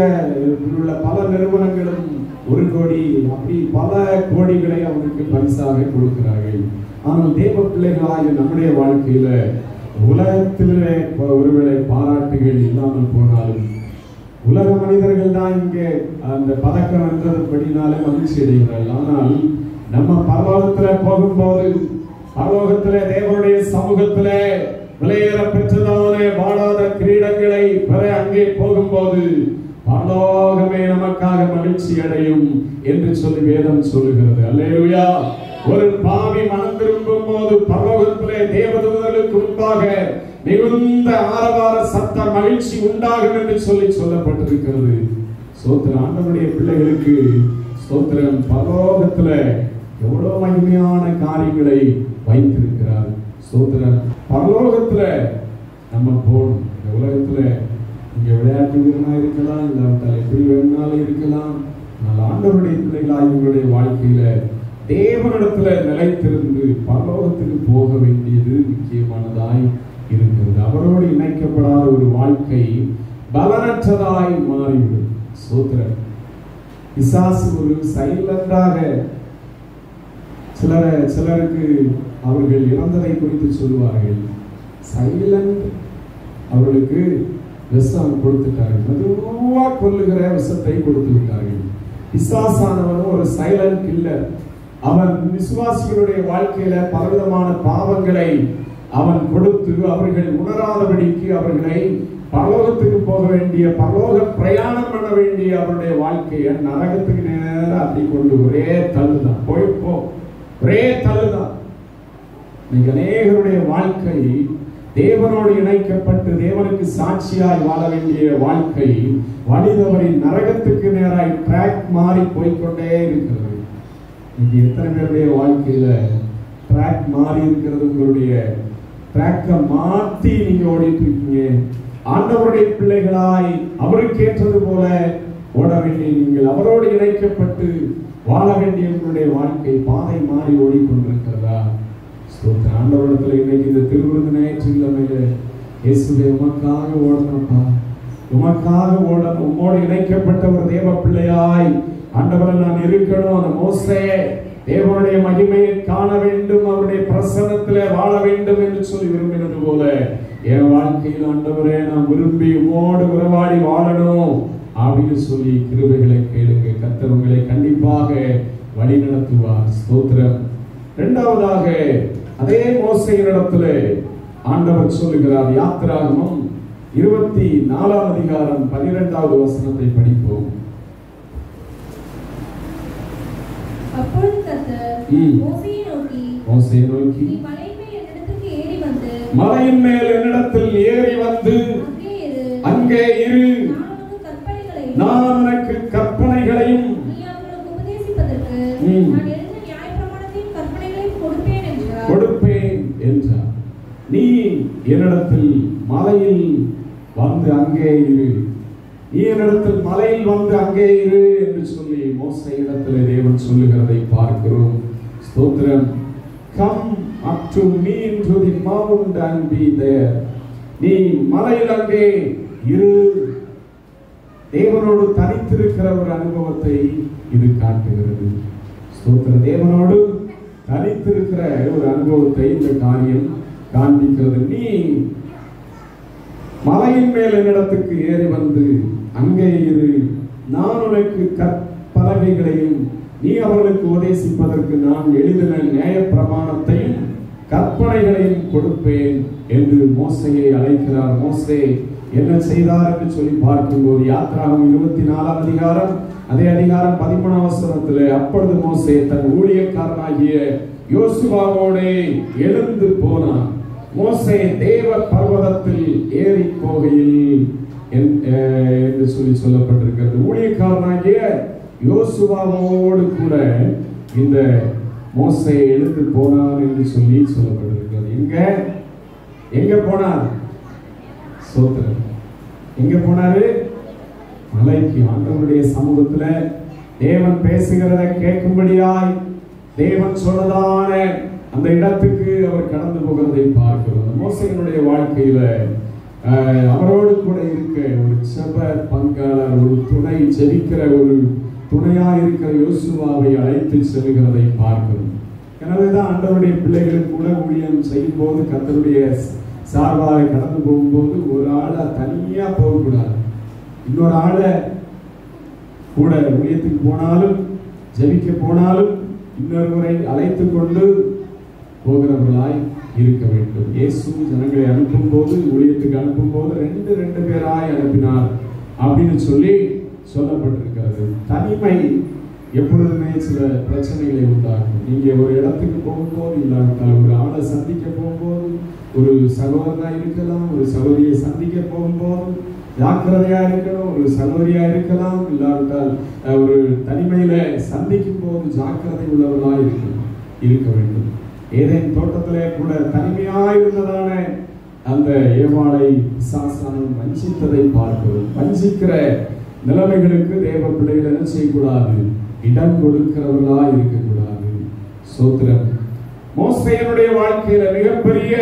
உள்ள பல நிறுவனங்களும் 1 கோடி, அப்படி பல கோடிகளை அவருக்கு பரிசாக கொடுக்கிறார்கள். ஆனால் தேவ பிள்ளைகளாக நம்முடைய வாழ்க்கையில உலகத்திலே ஒருவேளை பாராட்டுகள் இல்லாமல் போனாலும் உலக மனிதர்கள் தான் இங்கே அந்த பதக்கம் வென்றதுபடினாலே மகிழ்ச்சி அடைகிறார்கள். ஆனால் நம்ம பரலோகத்திலே போகும்போது, பரலோகத்திலே தேவனுடைய சமூகத்திலே விலையேற பெற்றதான வாழாத கிரீடங்களை பெற அங்கே போகும்போது பரலோகமே நமக்காக மகிழ்ச்சி அடையும் என்று சொல்லி வேதம் சொல்லுகிறது. அல்லேலூயா. ஒரு பாவி மனம் திரும்பும் போது பரலோகத்திலே தேவதூதர்களுக்கு முன்பாக மிகுந்த ஆரவார சத்த மகிழ்ச்சி உண்டாகும் என்று சொல்லி சொல்லப்பட்டிருக்கிறது. ஸ்தோத்திரம். ஆண்டவருடைய பிள்ளைகளுக்கு ஸ்தோத்திரம். பரலோகத்துல எவ்வளவு மகிமையான காரியங்களை வைத்திருக்கிறார். ஸ்தோத்திரம். பரலோகத்துல நம்ம போகணும். இந்த உலகத்துல இங்க விளையாட்டு வீரனா இருக்கலாம், இல்லாவிட்டால் எப்படி வேணும்னாலும் இருக்கலாம். ஆனால் ஆண்டவருடைய பிள்ளைகளாக இவங்களுடைய வாழ்க்கையில தேவனிடத்துல நிலைத்திருந்து பரலோகத்துக்கு போக வேண்டியது முக்கியமானதாய் இருக்கிறது. அவரோடு இணைக்கப்படாத ஒரு வாழ்க்கை பலனற்றதாய் மாறிவிடும். ஸ்தோத்திரம். பிசாசு ஒரு சைலண்டாக சிலருக்கு அவர்கள் இறந்ததை குறித்து சொல்லுவார்கள். சைலண்ட், அவர்களுக்கு விஷம் கொடுத்துட்டார்கள், மெதுவா கொல்லுகிற விஷத்தை கொடுத்து விட்டார்கள். பிசாசானவனும் ஒரு சைலண்ட் கில்லர். அவன் விசுவாசிகளுடைய வாழ்க்கையில பலவிதமான பாவங்களை அவன் கொடுத்து அவர்கள் உணராதபடிக்கு அவர்களை பரலோகத்துக்கு போக வேண்டிய, பரலோக பிரயாணம் பண்ண வேண்டிய அவருடைய வாழ்க்கையை நரகத்துக்கு நேரம் அப்படி கொண்டு ஒரே தள்ளுதான், போய்ப்போ ஒரே தள்ளுதான். அநேகருடைய வாழ்க்கை தேவனோடு இணைக்கப்பட்டு தேவனுக்கு சாட்சியாய் வாழ வேண்டிய வாழ்க்கை வழிதவரின் நரகத்துக்கு நேராய் ட்ராக் மாறி போய்கொண்டே இருக்கிறது. இங்க எத்தனை பேருடைய வாழ்க்கையில ட்ராக் மாறி இருக்கிறது? உங்களுடைய ட்ராக்கை மாத்தி நீங்க ஓடிட்டு இருக்கீங்க. ஆண்டவருடைய பிள்ளைகளாய் அவருக்கு ஏற்றது போல ஓட வேண்டிய நீங்கள், அவரோடு இணைக்கப்பட்டு வாழ வேண்டிய உங்களுடைய வாழ்க்கை பாதை மாறி ஓடிக்கொண்டிருக்கிறதா? ஆண்டவரிடத்துல இன்னைக்கு இந்த திருவிருந்து ஞாயிற்றுக்கிழமையில இயேசுவே உமக்காக ஓடணும்ப்பா, உமக்காக ஓடணும். உம்மோடு இணைக்கப்பட்ட ஒரு தேவ பிள்ளையாய் ஆண்டவரை நான் இருக்கணும். அந்த மோசே தேவனுடைய மகிமையை காண வேண்டும், அவருடைய பிரசன்னத்திலே வாழ வேண்டும் என்று சொல்லி விரும்பினது போல என் வாழ்க்கையில் ஆண்டவரே நான் விரும்பி உம்மோடு உறவாடி வாழணும் அப்படின்னு சொல்லி கிருபைகளை கேளுங்க. கர்த்தர் உங்களை கண்டிப்பாக வழி நடத்துவார். ஸ்தோத்திரம். இரண்டாவதாக அதே மோசேயினிடத்துல ஆண்டவர் சொல்லுகிறார். யாத்திராகமம் 24 அதிகாரம் 12வது வசனத்தை படிப்போம். அப்பொழுது கர்த்தர் மோசேயை நோக்கி மலையின் மேல் என்னிடத்தில் ஏறி வந்து அங்கே இரு, நான் உனக்கு கற்பனைகளையும் கொடுப்பேன் என்றார். நீ என்னிடத்தில் மலையில் வந்து அங்கே இரு, நீ என்னிடத்தில் மலையில் வந்து அங்கே இரு என்று சொல்லி மோசேயிடத்தில் தேவன் சொல்லுகிறதை பார்க்கிறோம். ஸ்தோத்திரம். Come up to me into the mount and be there. நீ மலையில் அங்கே இரு. தேவனோடு தனித்திருக்கிற ஒரு அனுபவத்தை இது காட்டுகிறது. ஸ்தோத்திர. தேவனோடு தனித்திருக்கிற ஒரு அனுபவத்தை இந்த காரியம் காண்பிக்கிறது. நீ மலையின் மேல் என்னிடத்துக்கு ஏறி வந்து அங்கே இரு, நான் உனக்கு கற்பலகைகளையும் நீ அவர்களுக்கு உபதேசிப்பதற்கு நான் எழுதின நியாய பிரமாணத்தையும் கற்பனைகளையும் கொடுப்பேன் என்று மோசேயை அழைக்கிறார். மோசே என்ன செய்தார் என்று சொல்லி பார்க்கும்போது யாத்திராகமம் 24 அதிகாரம் அதே அதிகாரம் 13 வசனத்திலே, அப்பொழுது மோசே தன் ஊழியக்காரனாகிய யோசுவாவோடு எழுந்து போனான். மோசே தேவ பர்வதத்தில் ஏறி போகையில் என்று சொல்லி சொல்லப்பட்டிருக்கிறது. ஊழியக்காரனாகிய யோசுவாவோடு கூட இந்த மோசே எழுந்து போனார் என்று சொல்லி சொல்லப்பட்டிருக்கிறது. எங்க போனார்? சோத்திரம். எங்க போனாரு? மலைக்கு. ஆண்டவருடைய சமூகத்துல தேவன் பேசுகிறத கேட்கும்படியாய் தேவன் சொன்னதான அந்த இடத்துக்கு அவர் கடந்து போகிறதை பார்க்கிறோம். மோசேயினுடைய வாழ்க்கையில அவரோடு கூட இருக்க ஒரு செப பங்காளர், ஒரு துணை, ஜெபிக்கிற ஒரு துணையா இருக்கிற யோசுவாவை அழைத்து செல்கிறதை பார்க்கிறோம். எனவேதான் ஆண்டவருடைய பிள்ளைகளுக்கு கூட ஊழியம் செய்யும் போது கர்த்தருடைய சார்பாக கடந்து போகும்போது ஒரு ஆளை தனியா போகக்கூடாது. இன்னொரு ஆளை கூட ஊழியத்துக்கு போனாலும் ஜெபிக்க போனாலும் இன்னொருவரை அழைத்து கொண்டு போகிறவர்களாய் இருக்க வேண்டும். இயேசு ஜனங்களை அனுப்பும் போது, ஊழியத்துக்கு அனுப்பும் போது ரெண்டு பேராய் அனுப்பினார் அப்படின்னு சொல்லி சொல்லப்பட்டிருக்கிறது. தனிமை எப்பொழுதுமே சில பிரச்சனைகளை உண்டாகும். நீங்க ஒரு இடத்துக்கு போகும்போது இல்லாவிட்டால் ஒரு ஆளை சந்திக்க போகும்போது, ஒரு சகோதரனா இருக்கலாம், ஒரு சகோதரியை சந்திக்க போகும்போது ஜாக்கிரதையா இருக்கணும். ஒரு சகோதரியா இருக்கலாம், இல்லாவிட்டால் ஒரு தனிமையில சந்திக்கும் போது ஜாக்கிரதை உள்ளவர்களா இருக்க வேண்டும். ஏதேன் தோட்டத்திலே கூட தனிமையாய் இருந்ததான அந்த ஏவாளை பிசாசானவன் வஞ்சித்ததை பார்க்கிறோம். வஞ்சிக்கிற நிலைமைகளுக்கு தேவ பிள்ளைகள் என்ன செய்யக்கூடாது? இடம் கொடுக்கிறவர்களா இருக்கக்கூடாது. சோத்திரம். மோசேயினுடைய வாழ்க்கையில மிகப்பெரிய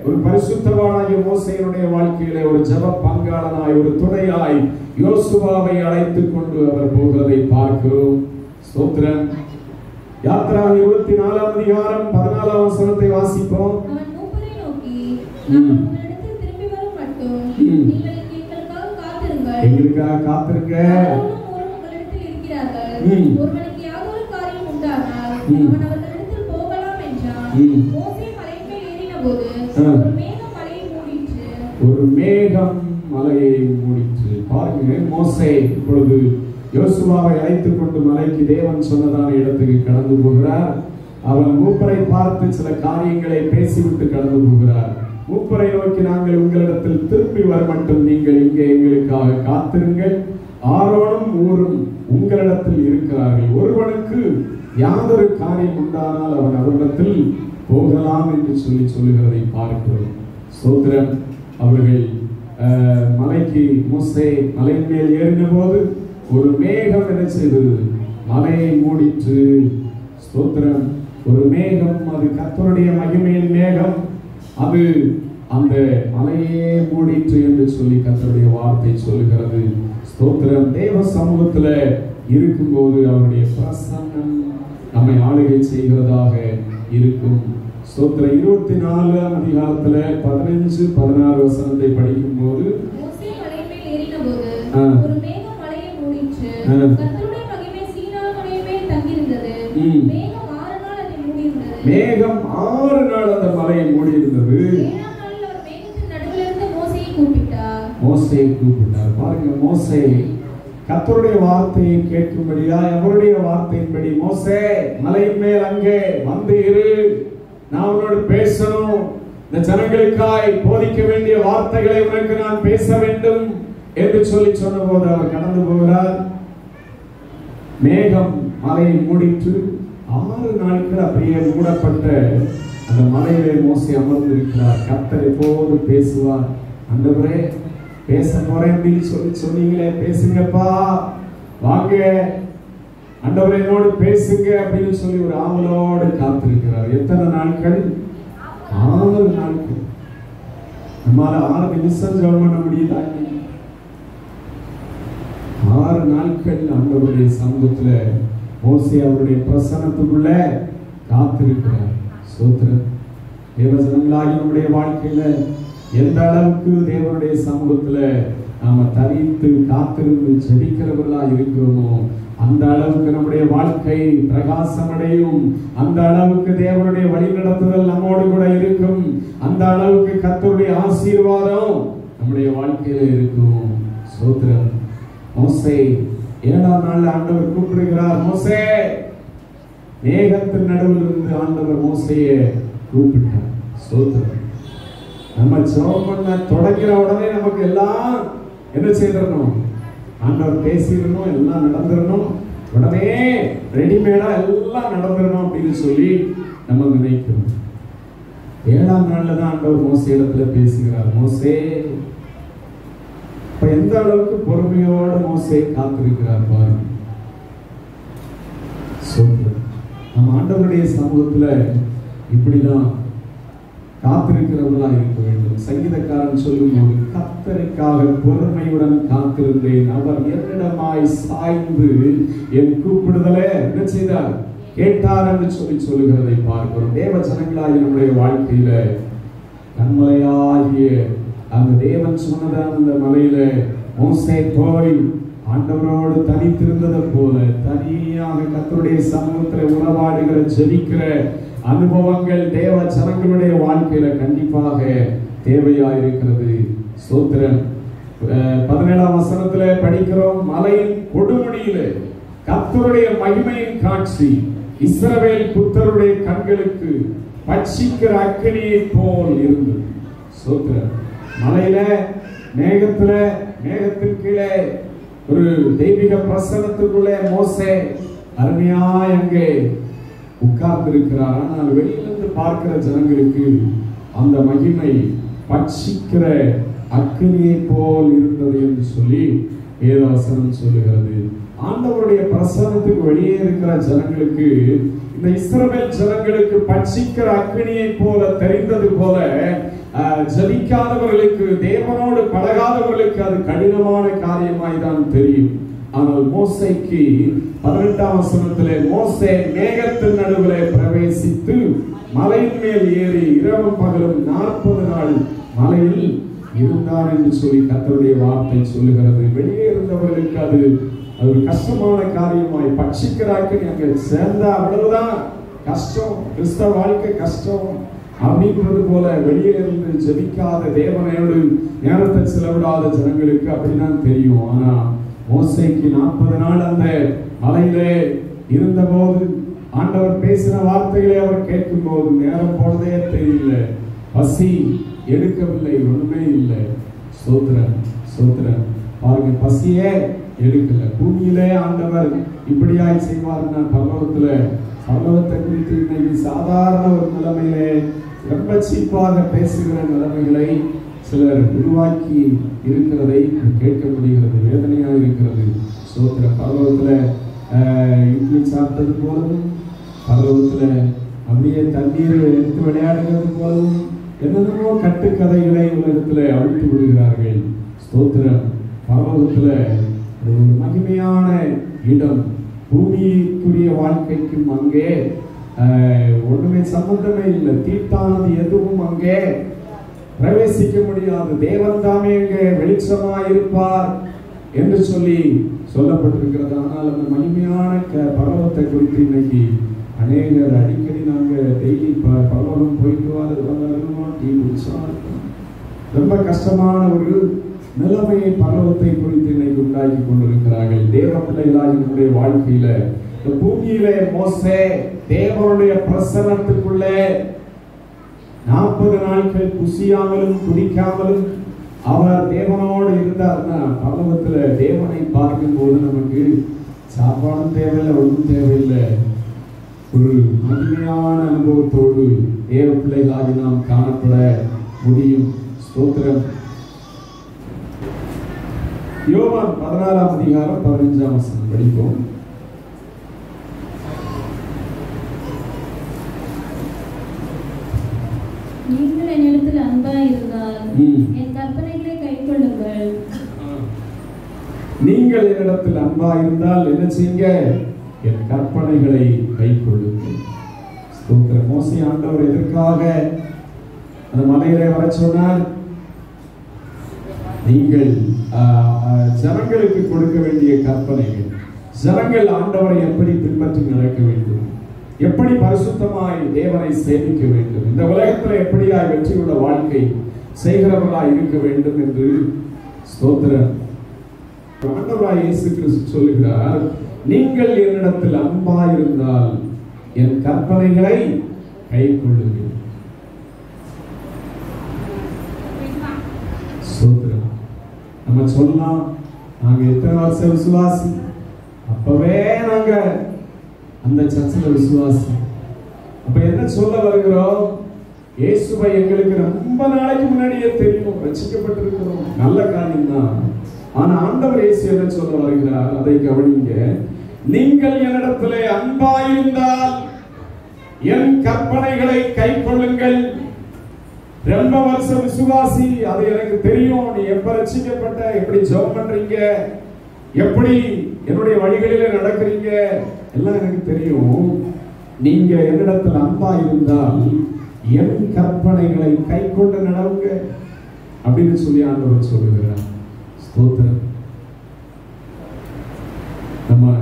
ஒரு பரிசுத்தவானாகிய மோசேயினுடைய வாழ்க்கையில ஒரு ஜெப பங்காளனாய், ஒரு துணையாய் யோசுவாவை அழைத்துக் கொண்டு அவர் போகிறதை பார்க்கிறோம். ஸ்தோத்திரம். யாத்திராகமம் 24 அதிகாரம் 14 வசனத்தை வாசிப்போம். அவன் மூப்பரை நோக்கி, நான் உங்களிடத்தில் திரும்பி வரும் மட்டும் நீங்கள் எங்களுக்காக காத்திருங்கள். எங்களுக்காக காத்திருங்க. உங்களிடத்தில் இருக்கிறார்கள். ஒருவனுக்கு யாதொரு காரியம் உண்டானால் அவன் அவர்களிடத்தில் போகலாம் என்றான். மோசே மலையின் மேல் ஏறினபோது ஒரு மேகம் மலையை மூடிற்று. ஒரு மேகம் மலையை மூடிற்று. பாருங்க, மோசே இப்பொழுது யோசுவாவை அழைத்துக் கொண்டு மலைக்கு தேவன் சொன்னதான இடத்துக்கு கடந்து போகிறார். அவன் மூப்பரை பார்த்து சில காரியங்களை பேசிவிட்டு கடந்து போகிறார். மூப்பரை நோக்கி, நாங்கள் உங்களிடத்தில் திரும்பி வர மட்டும் நீங்கள் இங்கே எங்களுக்காக காத்திருங்கள். ஆரோனும் ஊரும் உங்களிடத்தில் இருக்கிறார்கள். ஒருவனுக்கு யாதொரு காரியம் உண்டானால் அவன் அவரிடத்தில் போகலாம் என்று சொல்லுகிறதை பார்க்கிறோம். ஸ்தோத்திரம். அவர்கள் மலைக்கு மோசே மலையின் மேல் ஏறின போது ஒரு மேகம் என்ன செய்தது? மலையை மூடிற்று. ஸ்தோத்திரம். ஒரு மேகம், அது கர்த்தருடைய மகிமையின் மேகம், அது அந்த மலையே மூடிற்று என்று சொல்லி கர்த்தருடைய வார்த்தை சொல்லுகிறது. ஸ்தோத்திரம். தேவ சமூகத்துல இருக்கும்போது அவருடைய பிரசன்னம் நம்மை ஆளுகை செய்கிறதாக இருக்கும். ஸ்தோத்திரம். 24ஆம் அதிகாரத்துல 15-16 வசனத்தை படிக்கும் போது, மோசே மலையின் மேல் ஏறினபோது ஒரு மேகம் மலையை மூடிற்று. கர்த்தருடைய மகிமை சீனாய் மலையின் மேல் தங்கியிருந்தது. மேகம் 6 நாள் அதை மூடியிருந்தது. மேகம் 6 நாள் அந்த மலையை மூடியிருந்தது. 7ஆம் நாளில் அவர் மேகத்தின் நடுவில் இருந்து மோசேயை கூப்பிட்டார். மோசேயை கூப்பிட்டார். பாருங்க, மோசே கர்த்தருடைய வார்த்தையை கேட்கும்படியா அவருடைய வார்த்தையின்படி, மோசே மலையின் மேல் அங்கே வந்து இரு, நான் உன்னோடு பேசணும், இந்த ஜனங்களுக்காய் போதிக்க வேண்டிய வார்த்தைகளை உனக்கு நான் பேச வேண்டும் என்று சொல்லி சொன்ன போது அவர் கடந்து போகிறார். மேகம் மலையை மூடிற்று. 6 நாட்கள் அப்படியே மூடப்பட்ட அந்த மலையிலே மோசே அமர்ந்திருக்கிறார். கர்த்தர் எப்போது பேசுவார்? ஆண்டவரே பேச போறேன் அப்படின்னு சொல்லி சொன்னீங்களே, பேசுங்கப்பா, வாங்க ஆண்டவரே என்னோடு பேசுங்க அப்படின்னு சொல்லி ஒரு ஆவலோடு காத்திருக்கிறார். எத்தனை நாட்கள்? 6 நாட்கள். நம்மால 6 நிமிஷம் ஜெபம் பண்ண முடியுதா? 6 நாட்கள் ஆண்டவருடைய சமூகத்துல மோசே அவருடைய பிரசன்னத்துக்குள்ள காத்திருக்கிறார். ஸ்தோத்திரம். தேவஜனங்களாகி நம்முடைய வாழ்க்கையில எந்த அளவுக்கு தேவனுடைய சமூகத்துல நாம தனித்து காத்திருந்து ஜெபிக்கிறவர்களா இருக்கிறோமோ அந்த அளவுக்கு நம்முடைய வாழ்க்கை பிரகாசம் அடையும். அந்த அளவுக்கு தேவனுடைய வழி நடத்துதல் நம்மோடு கூட இருக்கும். அந்த அளவுக்கு கர்த்தருடைய ஆசீர்வாதம் நம்முடைய வாழ்க்கையில இருக்கும். ஸ்தோத்திரம். மோசே 7ஆம் நாள்ல ஆண்டவர் கூப்பிடுகிறார். மோசே, மேகத்தின் நடுவில் இருந்து ஆண்டவர் மோசேயை கூப்பிட்டார். ஸ்தோத்திரம். நம்ம ஜெபம் பண்ண தொடங்கிற உடனே நமக்கு எல்லாம் என்ன செய்யணும்? ஆண்டவர் பேசிடணும், எல்லாம் நடந்துடணும், உடனே ரெடிமேடா எல்லாம் நடந்துடணும் அப்படின்னு சொல்லி நம்ம நினைக்கிறோம். 7ஆம் நாள்ல தான் ஆண்டவர் மோசே இடத்துல பேசுகிறார். மோசே, இப்ப எந்த அளவுக்கு பொறுமையோடு மோசே காத்திருக்கிறார் பாருங்க. நம்ம ஆண்டவருடைய சமூகத்துல இப்படிதான் காத்திருக்கிறவர்களா இருக்க வேண்டும். சங்கீதக்காரன் சொல்லும் போது, கர்த்தருக்காக பொறுமையுடன் காத்திருந்தேன், அவர் என்னிடமாய் சாய்ந்து என் கூப்பிடுதலே என்ன செய்தார்? கேட்டார் என்று சொல்லி சொல்லுகிறதை பார்க்கிறோம். தேவ ஜனங்களாகி நம்முடைய வாழ்க்கையில கண்மலையாகிய அந்த தேவன் சொன்னதான அந்த மலையில மோசே போய் ஆண்டவரோடு தனித்திருந்ததை போல தனியாக கர்த்தருடைய சமூகத்தில் உறவாடுகிற ஜெபிக்கிற அனுபவங்கள் தேவ ஜனங்களுடைய வாழ்க்கையில கண்டிப்பாக தேவையாயிருக்கிறது. ஸ்தோத்திரம். 17ஆம் வசனத்துல படிக்கிறோம், மலையின் கொடுமுடியில கர்த்தருடைய மகிமையின் காட்சி இஸ்ரவேல் புத்தருடைய கண்களுக்கு பட்சிக்கிற அக்கினியை போல் இருந்தது. ஸ்தோத்திரம். மலையில மேகத்துல, மேகத்தின் கீழே ஒரு தெய்வீக பிரசன்னத்துக்குள்ளே மோசே அருமையாய் அங்கே உட்கார்ந்திருக்கிறார். ஆனால் வெளியிலிருந்து பார்க்கிற ஜனங்களுக்கு அந்த மகிமை பட்சிக்கிற அக்கினியை போல் இருந்தது என்று சொல்லி வேதவசனம் சொல்லுகிறது. ஆண்டவருடைய பிரசன்னத்துக்கு வெளியே இருக்கிற ஜனங்களுக்கு, இந்த இஸ்ரவேல் ஜனங்களுக்கு பட்சிக்கிற அக்கினியை போல தெரிந்தது போல ஜபிக்காதவர்களுக்கு, தேவனோடு பழகாதவர்களுக்கு அது கடினமான காரியமாய் தான் தெரியும். ஆனால் மோசேக்கு 18ஆம் வசனத்திலே மோசே மேகத்தின் நடுவிலே பிரவேசித்து மலையின் மேல் ஏறி இரவும் பகலும் 40 நாள் மலையில் இருந்தார் என்று சொல்லி கர்த்தருடைய வார்த்தை சொல்லுகிறது. வெளியே இருந்தவர்களுக்கு அது ஒரு கஷ்டமான காரியமாய் பட்சிக்கிறார்கள். அங்கே சேர்ந்தா அவ்வளவுதான் கஷ்டம், கிறிஸ்தவ வாழ்க்கை கஷ்டம். அப்படின்றது போல வெளியே இருந்து ஜெபிக்காத தேவனோடு நேரத்தை செலவிடாத ஜனங்களுக்கு அப்படிதான் தெரியும். ஆனா மோசேக்கு 40 நாள் அந்த மலையிலே இருந்தபோது ஆண்டவர் பேசின வார்த்தைகளை அவர் கேட்கும் போது நேரம் போனதே தெரியல, பசி எடுக்கவில்லை, ஒண்ணுமே இல்லை. சோத்திரம் சோத்திரம். பாருங்க, பசியே எடுக்கல. பூமியிலே ஆண்டவர் இப்படியாய் செய்வார்னா பரலோகத்தை குறித்து இன்னைக்கு சாதாரண ஒரு நிலைமையிலே ரொம்ப சீப்பாக பேசுகிற நிலைமைகளை சிலர் உருவாக்கி இருக்கிறதை கேட்க முடிகிறது, வேதனையாக இருக்கிறது. சோத்திர பரலோகத்துல இட்லி சாப்பிட்டது போலவும், பரலோகத்துல அப்படியே தண்ணீர் எடுத்து விளையாடுகிறது போலவும் என்னென்னமோ கட்டுக்கதைகளை உலகத்துல அழித்து விடுகிறார்கள். ஸ்தோத்திரம். பரலோகத்துல ஒரு மகிமையான இடம். பூமிக்குரிய வாழ்க்கைக்கும் அங்கே ஒண்ணுமே சம்பந்தமே இல்லை. தீட்டானது எதுவும் அங்கே பிரவேசிக்க முடியாது. தேவன் தாமே அங்கே வெளிச்சமாய் இருப்பார் என்று சொல்லப்பட்டிருக்கிறது. ஆனால் அந்த மகிமையான பரலோகத்தை குறித்து இன்னைக்கு அநேகர் அடிக்கடி நாங்க டெய்லி பரலோகம் போயிட்டு ரொம்ப கஷ்டமான ஒரு நிலைமையை பரலோகத்தை குறித்து இன்னைக்கு உண்டாக்கி கொண்டிருக்கிறார்கள். தேவ பிள்ளைகளாக நம்முடைய வாழ்க்கையில இந்த பூமியிலே மோசே தேவனுடைய பிரசன்னத்துக்குள்ளே 40 நாட்கள் புசியாமலும் குடிக்காமலும் அவர் தேவனோடு இருந்தார்னா, பரலோகத்துல தேவனை பார்க்கும் போது நமக்கு சாப்பாடும் தேவையில்லை, ஒன்றும் தேவையில்லை. ஒரு மகிமையான அனுபவத்தோடு தேவ பிள்ளைகளாக நாம் காணப்பட முடியும். ஸ்தோத்திரம். யோவான் 14ஆம் அதிகாரம் 15ஆம் வசனம் படிப்போம். நீங்கள் என்னிடத்தில் அன்பாய் இருந்தால் என் கற்பனைகளை கைக்கொள்ளுங்கள். நீங்கள் என்னிடத்தில் அன்பாய் இருந்தால் என்ன செய்யுங்க? என் கற்பனைகளை கைக்கொள்ளுங்கள். ஸ்தோத்திரம். மோசே ஆண்டவர் எதற்காக அந்த மலையிலே வர சொன்னார்? நீங்கள் ஜனங்களுக்கு கொடுக்க வேண்டிய கற்பனைகள், ஜனங்கள் ஆண்டவரை எப்படி பின்பற்றி நடக்க வேண்டும், எப்படி பரிசுத்தமாய் தேவனை சேவிக்க வேண்டும், இந்த உலகத்தில் எப்படியாய் வெற்றியுள்ள வாழ்க்கை செய்கிறவர்களாய் இருக்க வேண்டும் என்று ஸ்தோத்திரம். ஆண்டவராய் இயேசு கிறிஸ்து சொல்லுகிறார், நீங்கள் என்னிடத்தில் அன்பாயிருந்தால் என் கற்பனைகளை கைக்கொள்ளுங்கள். ஸ்தோத்திரம். நம்ம சொல்லலாம், நாங்க எத்தனை வருஷம் விசுவாசி, அப்பவே நாங்க அந்த சர்ச்சில் விசுவாசி. அப்ப என்ன சொல்ல வருகிறோம்? இயேசுவை எங்களுக்கு ரொம்ப நாளைக்கு முன்னாடியே தெரியும், ரட்சிக்கப்பட்டிருக்கிறோம், நல்ல காரியம் தான். ஆனா ஆண்டவர் இயேசு என்ன சொல்ல வருகிறார்? அதை கவனிங்க. நீங்கள் என்னிடத்திலே அன்பாயிருந்தால் என் கற்பனைகளை கைக்கொள்ளுங்கள். ரொம்ப வருஷம் விசுவாசி, அது எனக்கு தெரியும், நீ எப்ப ரட்சிக்கப்பட்ட, எப்படி ஜெபம் பண்றீங்க, எப்படி என்னுடைய வழிகளிலே நடக்கிறீங்க, எல்லாம் எனக்கு தெரியும். நீங்க என்னிடத்தில் அன்பா இருந்தால் என் கற்பனைகளை கைக்கொண்டு நடவுங்க அப்படின்னு சொல்லி ஆண்டவர் சொல்லுகிறார். ஸ்தோத்திரம். நம்ம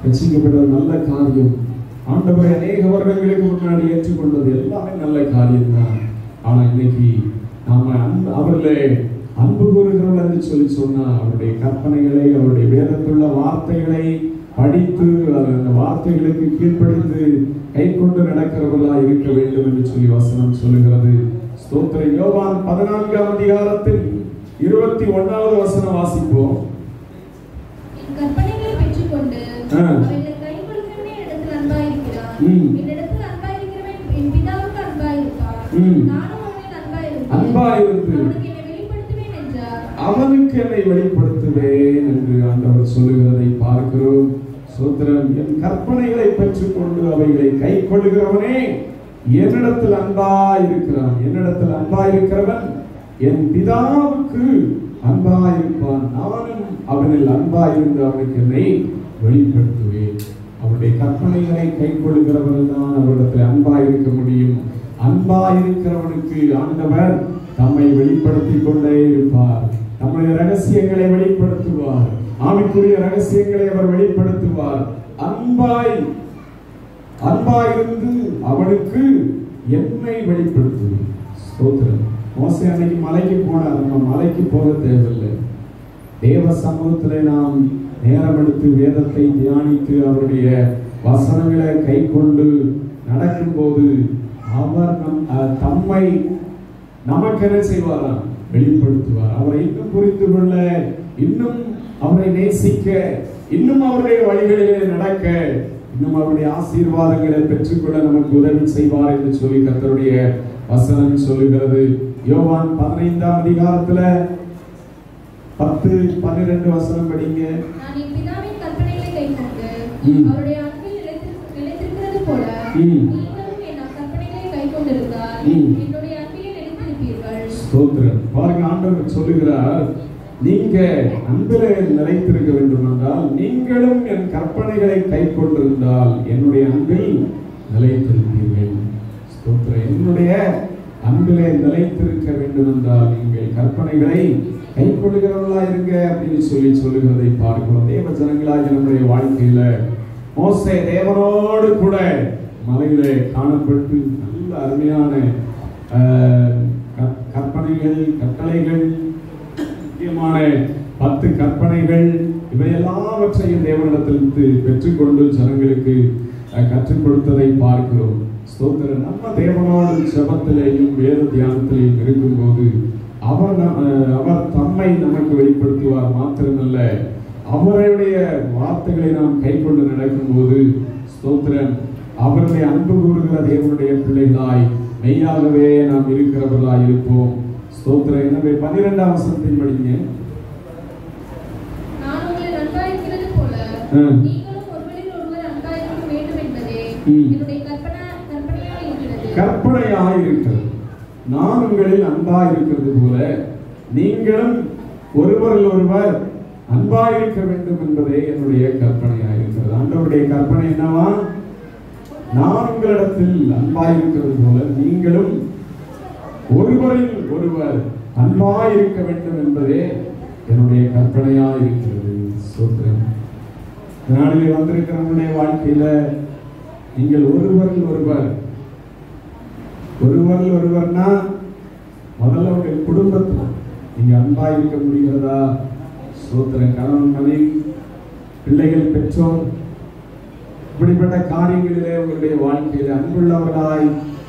ரட்சிக்கப்பட்ட நல்ல காரியம். ஆண்டவரை அநேக வருடங்களுக்கு முன்னாடி ஏற்றுக்கொண்டது எல்லாமே நல்ல காரியம் தான். ஆனா இன்னைக்கு நாம அவர்களே அன்பு கூறுகிறோம் என்று சொல்லி சொன்னா, அவருடைய கற்பனைகளை, அவருடைய வேதத்துள்ள வார்த்தைகளை படித்து அந்த வார்த்தைகளுக்கு கீழ்ப்படிந்து கை கொண்டு நடக்கிறவர்களா இருக்க வேண்டும் என்று சொல்லி வசனம் சொல்லுகிறது. ஸ்தோத்திரம். யோவான் 14ஆம் அதிகாரத்தில் 21வது வசனம் வாசிப்போம். கற்பனைகளை பெற்றுக்கொண்டு அவைகளை கைக்கொள்கிறவனே இடத்தில் அன்பாயிருக்கிறான். என்னிடத்தில் அன்பாயிருக்கிறவன் என் பிதாவுக்கு அன்பாயிருப்பான். நானும் அவனில் அன்பாயிருந்து அவனுக்கு என்னை வெளிப்படுத்துவேன் என்று ஆண்டவர் சொல்லுகிறதை பார்க்கிறோம். ஸ்தோத்திரம். என் கற்பனைகளை பெற்றுக்கொண்டு அவைகளை கை கொள்ளுகிறவனே என்னிடத்தில் அன்பாயிருக்கிறான். என்னிடத்தில் அன்பாயிருக்கிறவன் என் பிதாவுக்கு அன்பாயிருப்பான். நானும் அவனில் அன்பாயிருந்து அவனுக்கு என்னை வெளிப்படுத்துவேன். அவருடைய கற்பனைகளை கை கொள்ளுகிறவர்கள் தான் அவரிடத்தில் அன்பாயிருக்க முடியும். அன்பாயிருக்கிறவனுக்கு ஆண்டவர் தம்மை வெளிப்படுத்திக் கொண்டே இருப்பார். நம்முடைய ரகசியங்களை வெளிப்படுத்துவார். ஆவிக்குரிய ரகசியங்களை அவர் வெளிப்படுத்துவார். அன்பாயிருந்து அவனுக்கு என்னை வெளிப்படுத்துவேன். ஸ்தோத்திரம். மோசே அன்னைக்கு மலைக்கு போனார். நம்ம மலைக்கு போக தேவையில்லை. தேவ சமூகத்திலே நாம் நேரம் எடுத்து வேதத்தை தியானித்து அவருடைய வசனங்களை கை கொண்டு நடக்கும் போது அவர் தம்மை நமக்கென செய்வாராம், வெளிப்படுத்துவார். அவரை இன்னும் புரிந்து கொள்ள, இன்னும் அவரை நேசிக்க, இன்னும் அவருடைய வழிகளிலே நடக்க, இன்னும் அவருடைய ஆசீர்வாதங்களை பெற்றுக்கொள்ள நமக்கு உதவி செய்வார் என்று சொல்லி கர்த்தருடைய வசனம் சொல்லுகிறது. யோவான் 15ஆம் அதிகாரத்துல 10-12 வசனம் படிங்க. நான் என் பிதாவின் கற்பனைகளை கைக்கொண்டு அவருடைய அன்பில் நிலைத்திருக்கிறது போல நீங்களும் என் கற்பனைகளை கைக்கொண்டிருந்தால் என்னுடைய அன்பில் நிலைத்திருப்பீர்கள். ஸ்தோத்திரம். பாருங்க, ஆண்டவர் சொல்லுகிறார், நீங்க அன்பிலே நிலைத்திருக்க வேண்டும் என்றால் நீங்களும் என் கற்பனைகளை கைக்கொண்டிருந்தால் என்னுடைய அன்பில் நிலைத்திருப்பீர்கள். ஸ்தோத்திரம். என்னுடைய அன்பிலே நிலைத்திருக்க வேண்டும் என்றால் நீங்கள் கற்பனைகளை கை கொள்ளுகிறவர்களா இருங்க அப்படின்னு சொல்லி சொல்லுகிறதை பார்க்கிறோம். தேவ ஜனங்களாகிய நம்முடைய வாழ்க்கையில மோசே தேவனோடு கூட மலையிலே காணப்பட்டு நல்ல அருமையான கற்பனைகள், கட்டளைகள், முக்கியமான 10 கற்பனைகள், இவை எல்லாவற்றையும் தேவனிடத்திலிருந்து பெற்றுக்கொண்டு ஜனங்களுக்கு கற்றுக் கொடுத்ததை பார்க்கிறோம். ஸ்தோத்திரம். நம்ம தேவனோடு ஜெபத்திலேயும் வேத தியானத்திலேயும் இருக்கும்போது அவர் தம்மை நமக்கு வெளிப்படுத்துவார். மாத்திரமல்ல, அவருடைய வார்த்தைகளை நாம் கை கொண்டு நடக்கும் போது ஸ்தோத்திரம், அவருடைய அன்பு கூறுகிற தேவனுடைய பிள்ளைகளாய் மெய்யாகவே நாம் இருக்கிறவர்களாய் இருப்போம். ஸ்தோத்திரம். எனவே 12ஆம் வசனத்தை படிங்க. நான் உங்களை நன்றாயிருக்கிறது போல நீங்களும் ஒருவரில் ஒருவர் நன்றாயிருக்க வேண்டும் என்பதே என்னுடைய கற்பனையாய் இருக்கிறது. கற்பனையாய் இருக்கிறது. நான் உங்களில் அன்பாய் இருக்கிறது போல நீங்களும் ஒருவரில் ஒருவர் அன்பாய் இருக்க வேண்டும் என்பதே என்னுடைய கற்பனையாய் இருக்கிறது. ஆண்டவருடைய கற்பனை என்னவா? நான் உங்களிடத்தில் அன்பாய் இருக்கிறது போல நீங்களும் ஒருவரில் ஒருவர் அன்பாய் இருக்க வேண்டும் என்பதே என்னுடைய கற்பனையாய் இருக்கிறது. ஸ்தோத்திரம். நாளிலே வந்திருக்கிற நம்முடைய வாழ்க்கையில நீங்கள் ஒருவரில் ஒருவர்னா முதல்ல உங்கள் குடும்பத்தில் நீங்க அன்பா இருக்க முடிகிறதா? ஸ்தோத்திரம். கணவன், மனைவி, பிள்ளைகள், பெற்றோர், இப்படிப்பட்ட காரியங்களிலே உங்களுடைய வாழ்க்கையில அன்புள்ளவர்களாய்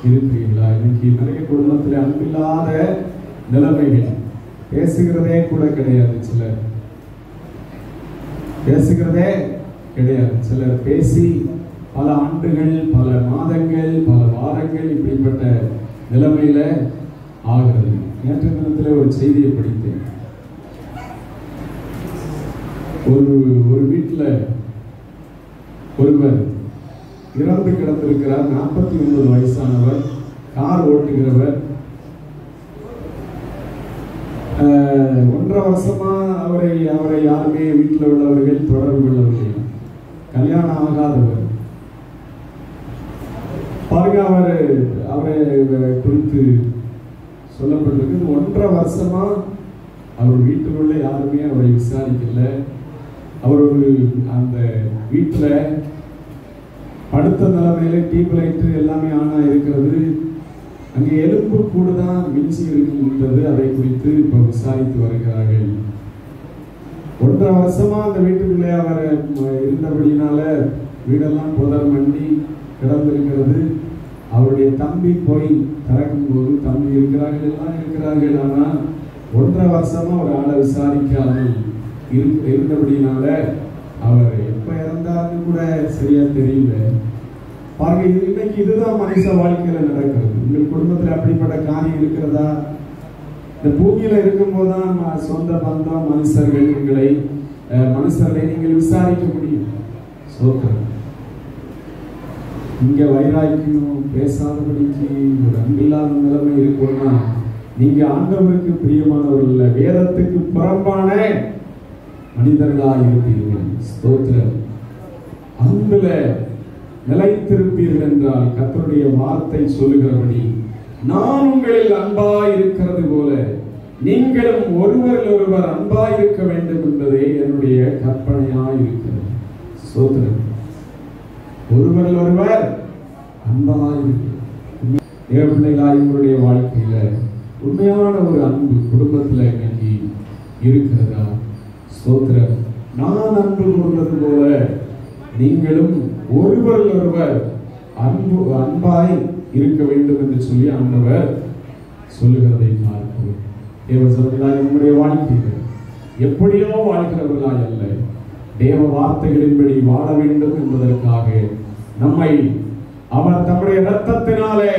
இருக்கிறீர்களா? இன்னைக்கு நிறைய குடும்பத்தில் அன்பில்லாத நிலைமைகள், பேசுகிறதே கூட கிடையாது. சிலர் பேசுகிறதே கிடையாது. சிலர் பேசி பல ஆண்டுகள், பல மாதங்கள், பல வாரங்கள் இப்படிப்பட்ட நிலைமையில ஆகிறது. நேற்று தினத்தில் ஒரு செய்தியை படித்தேன். ஒரு வீட்டில் ஒருவர் இறந்து கிடந்திருக்கிறார். 49 வயசானவர், கார் ஓட்டுகிறவர். 1.5 வருஷமா அவரை யாருமே வீட்டில் உள்ளவர்கள் தொடர்பு கொள்ளவில்லை. கல்யாணம் ஆகாதவர். பாருங்க, அவரை குறித்து சொல்லப்பட்டிருக்கு. 1.5 வருஷமா அவர் வீட்டுக்குள்ள யாருமே அவரை விசாரிக்கல. அவர் அந்த வீட்டுல படுத்த நிலைமையில டியூப் லைட்டு எல்லாமே ஆனா இருக்கிறது. அங்கே எலும்பு கூடுதான் மிஞ்சி இருக்கின்றது. அதை குறித்து இப்ப விசாரித்து வருகிறார்கள். 1.5 வருஷமா அந்த வீட்டுக்குள்ளே அவர் இருந்தபடினால வீடெல்லாம் புதர் மண்டி கிடந்திருக்கிறது. அவருடைய தம்பி போய் திறக்கும் போது தம்பி இருக்கிறார்கள், எல்லாம் இருக்கிறார்கள். ஆனா 1.5 வருஷமா ஒரு ஆளை விசாரிக்காமல் இருந்தபடினால அவர் எப்ப இறந்தாருன்னு கூட சரியா தெரியல. பாருங்க, இன்னைக்கு இதுதான் மனுஷ வாழ்க்கையில நடக்கிறது. உங்கள் குடும்பத்துல அப்படிப்பட்ட காரியம் இருக்கிறதா? இந்த பூமியில இருக்கும் போதுதான் சொந்த பந்தம், மனுஷர்களை நீங்கள் விசாரிக்க முடியும். சோத்திரம். இங்க வைராக்கியம், பேசாதபடிக்கு ஒரு அன்பில்லாத நிலைமை இருக்கும்னா நீங்க ஆண்டவருக்கு பிரியமானவர்கள், வேதத்துக்கு புறம்பான மனிதர்களாக இருப்பீர்கள். ஸ்தோத்திரம். அன்புல நிலைத்திருப்பீர்கள் என்றால் கர்த்தருடைய வார்த்தை சொல்லுகிறபடி நான் உங்களில் அன்பாய் இருக்கிறது போல நீங்களும் ஒருவரில் ஒருவர் அன்பாய் இருக்க வேண்டும் என்பதே என்னுடைய கற்பனையாய் இருக்கிறது. ஸ்தோத்திரம். ஒருவரில் ஒருவர் அன்பாய் இருக்கிறது. பிள்ளைகளாய் உங்களுடைய வாழ்க்கையில உண்மையான ஒரு அன்பு குடும்பத்துல இன்னைக்கு இருக்கிறதா? ஸ்தோத்திரம். நான் அன்பு கூர்ந்தது போல நீங்களும் ஒருவர் அன்பாய் இருக்க வேண்டும் என்று சொல்லி ஆண்டவர் சொல்லுகிறதை பார்க்கிறோம். தேவசபையாய் நம்முடைய வாழ்க்கையில் எப்படியோ வாழ்கிறவர்களாய் அல்ல, தேவ வார்த்தைகளின்படி வாழ வேண்டும் என்பதற்காக நம்மை அவர் தம்முடைய இரத்தத்தினாலே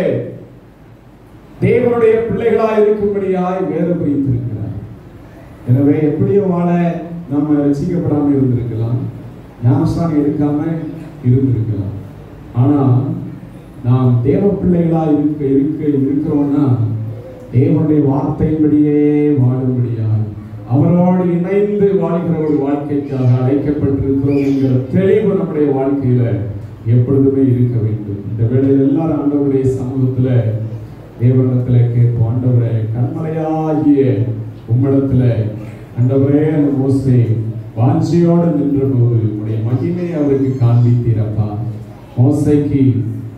தேவனுடைய பிள்ளைகளாய் இருக்கும்படியாய் வேறு பிரித்திருக்கிறார். எனவே எப்படியோ வாழ நம்ம ரசிக்கப்படாமல் இருந்திருக்கலாம், ஞானஸ்தானம் எடுக்காம இருந்திருக்கலாம். ஆனா நாம் தேவ பிள்ளைகளாய் இருக்கிறோம்னா தேவனுடைய வார்த்தையின்படியே வாழும்படியாய் அவரோடு இணைந்து வாழ்கிற ஒரு வாழ்க்கைக்காக அழைக்கப்பட்டிருக்கிறோம் என்கிற தெளிவு நம்முடைய வாழ்க்கையில எப்பொழுதுமே இருக்க வேண்டும். இந்த வேளையில் எல்லாரும் ஆண்டவருடைய சமூகத்துல தேவனிடத்துல கேட்போம். ஆண்டவரே, கண்மலையாகிய உம்மிடத்துல ஆண்டவரே, அந்த மோசே வாஞ்சியோடு நின்ற போது உடைய மகிமையை அவருக்கு காண்பித்தீரப்பா. மோசைக்கு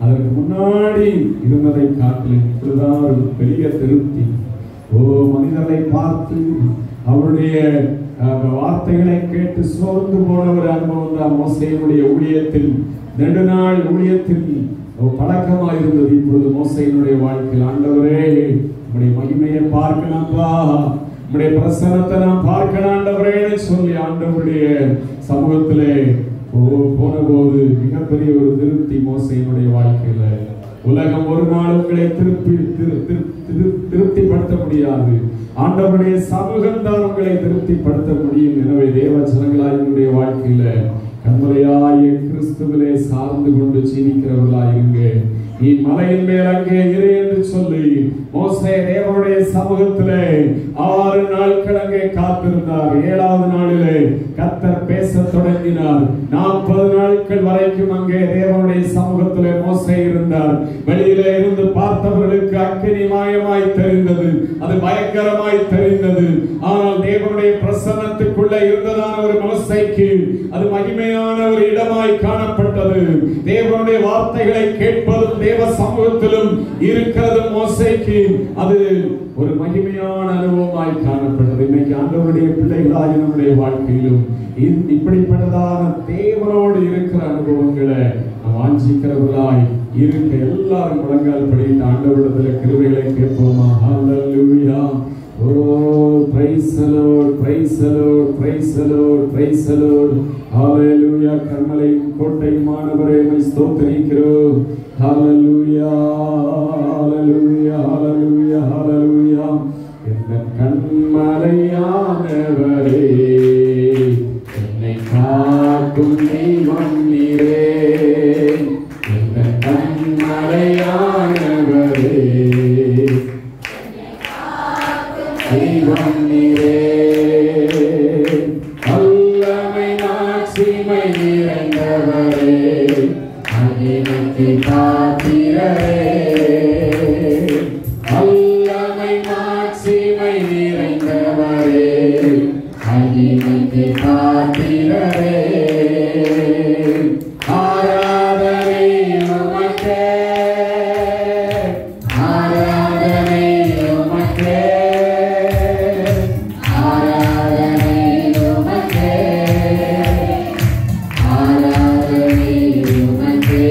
அதற்கு முன்னாடி இருந்ததை காட்டிலும் இப்படிதான் ஒரு பெரிய திருப்தி. மனிதரை பார்த்து அவருடைய வார்த்தைகளை கேட்டு சோர்ந்து போன ஒரு அனுபவம் தான் மோசையினுடைய ஊழியத்தில், நெடுநாள் ஊழியத்தில் பழக்கமாக இருந்தது. இப்பொழுது மோசையினுடைய வாழ்க்கையில் ஆண்டவரே, உங்களுடைய மகிமையை பார்க்கணும்பா, உங்களுடைய பிரசன்னத்தை நான் பார்க்கணும் ஆண்டவரே சொல்லி ஆண்டவருடைய சமூகத்திலே போன போது மிகப்பெரிய ஒரு திருப்தி மோசையினுடைய வாழ்க்கையில. உலகம் ஒரு நாள் உங்களை திருப்திப்படுத்த முடியாது, ஆண்டவருடைய சமூகம் தான் உங்களை திருப்திப்படுத்த முடியும். எனவே தேவ ஜனங்களாய் என்னுடைய வாழ்க்கையில கண்மலையாய கிறிஸ்துவிலே சார்ந்து கொண்டு ஜீவிக்கிறவர்களாயிருங்க. நீ மலையின் மேல் அங்கே இரு என்று சொல்லி மோசே தேவனுடைய சமூகத்திலே 6 நாட்கள் அங்கே காத்திருந்தார். 7வது நாளிலே கர்த்தர் பேச தொடங்கினார். 40 நாட்கள் வரைக்கும் அங்கே தேவனுடைய சமூகத்திலே மோசே இருந்தார். வெளியிலே இருந்து பார்த்தவர்களுக்கு அக்கினி மாயமாய் தெரிந்தது, அது பயங்கரமாய் தெரிந்தது. ஆனால் தேவனுடைய பிரசன்னத்துக்குள்ளே இருந்ததான ஒரு மோசேக்கு அது மகிமையான ஒரு இடமாய் காணப்பட்டது. தேவனுடைய வார்த்தைகளை கேட்பதும் தேவ சமூகத்திலும் இருக்கிறது மோசேக்கு அது ஒரு மகிமையான அனுபவமாய் காணப்பட்டது. இன்னைக்கு ஆண்டவருடைய பிள்ளைகளாய் நம்முடைய வாழ்க்கையிலும் இப்படிப்பட்டதான தேவனோடு இருக்கிற அனுபவங்களை வாஞ்சிக்கிறவர்களாய் இருக்க எல்லாரும் முழங்கால் படித்து ஆண்டவரிடத்தில் கிருபைகளை கேட்போமா? ஹல்லேலூயா. Oh, praise the Lord, praise the Lord, praise the Lord, praise the Lord. Hallelujah. கர்மலையும் கோட்டையுமானவரே உம்மை ஸ்தோத்திரிக்கிறோம். Hallelujah, hallelujah, hallelujah, hallelujah. இந்த கண்மலையானவரே, என்னை காக்கும் தெய்வம் நீரே. இந்த கண்மலையானவரே, தெய்வம் நீரே. வல்லமை மாட்சிமை நிறைந்தவரே, மகிமைக்கு பாத்திரரே. வல்லமை மாட்சிமை நிறைந்தவரே, மகிமைக்கு பாத்திரரே. ஆராதனை உமக்கே, ஆராதனை உமக்கே, ஆராதனை உமக்கே, ஆராதனை உமக்கே,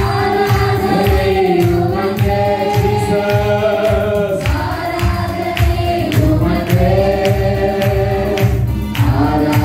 ஆராதனை உமக்கே, ஜீசஸ், ஆராதனை உமக்கே, ஆராதனை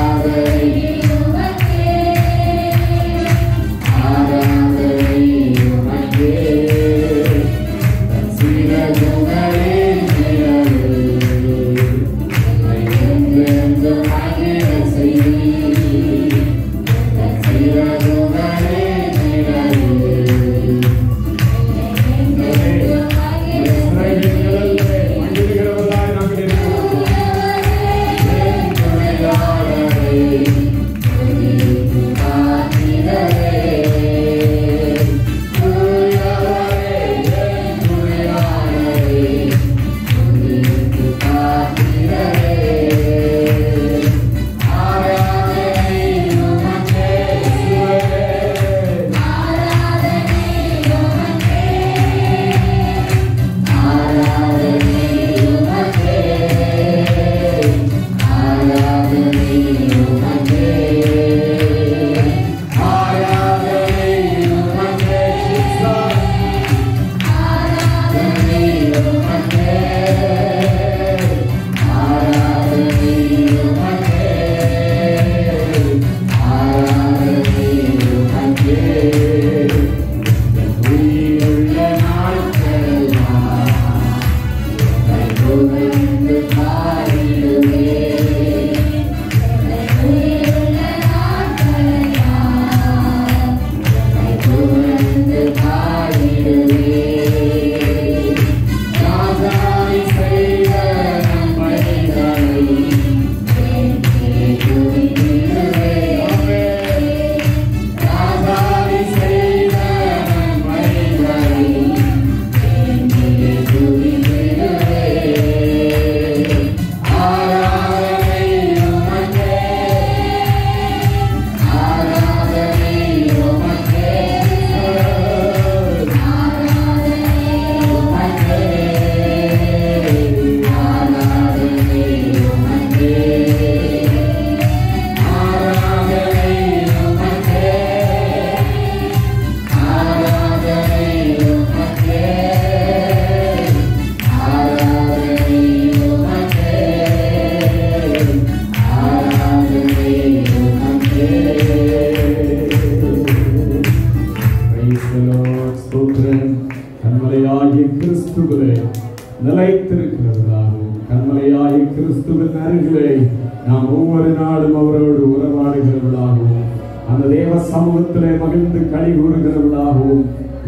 ஒவ்வொரு நாளும் அவரோடு உறவாடுகிறவர்களாகவும் அந்த தேவ சமூகத்திலே மகிழ்ந்து களி கூறுகிறவர்களாகவும்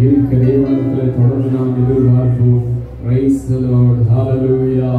இருக்க தேவனிடத்திலே தொடர்ந்து நாம் எதிர்பார்ப்போம். Praise the Lord. Hallelujah.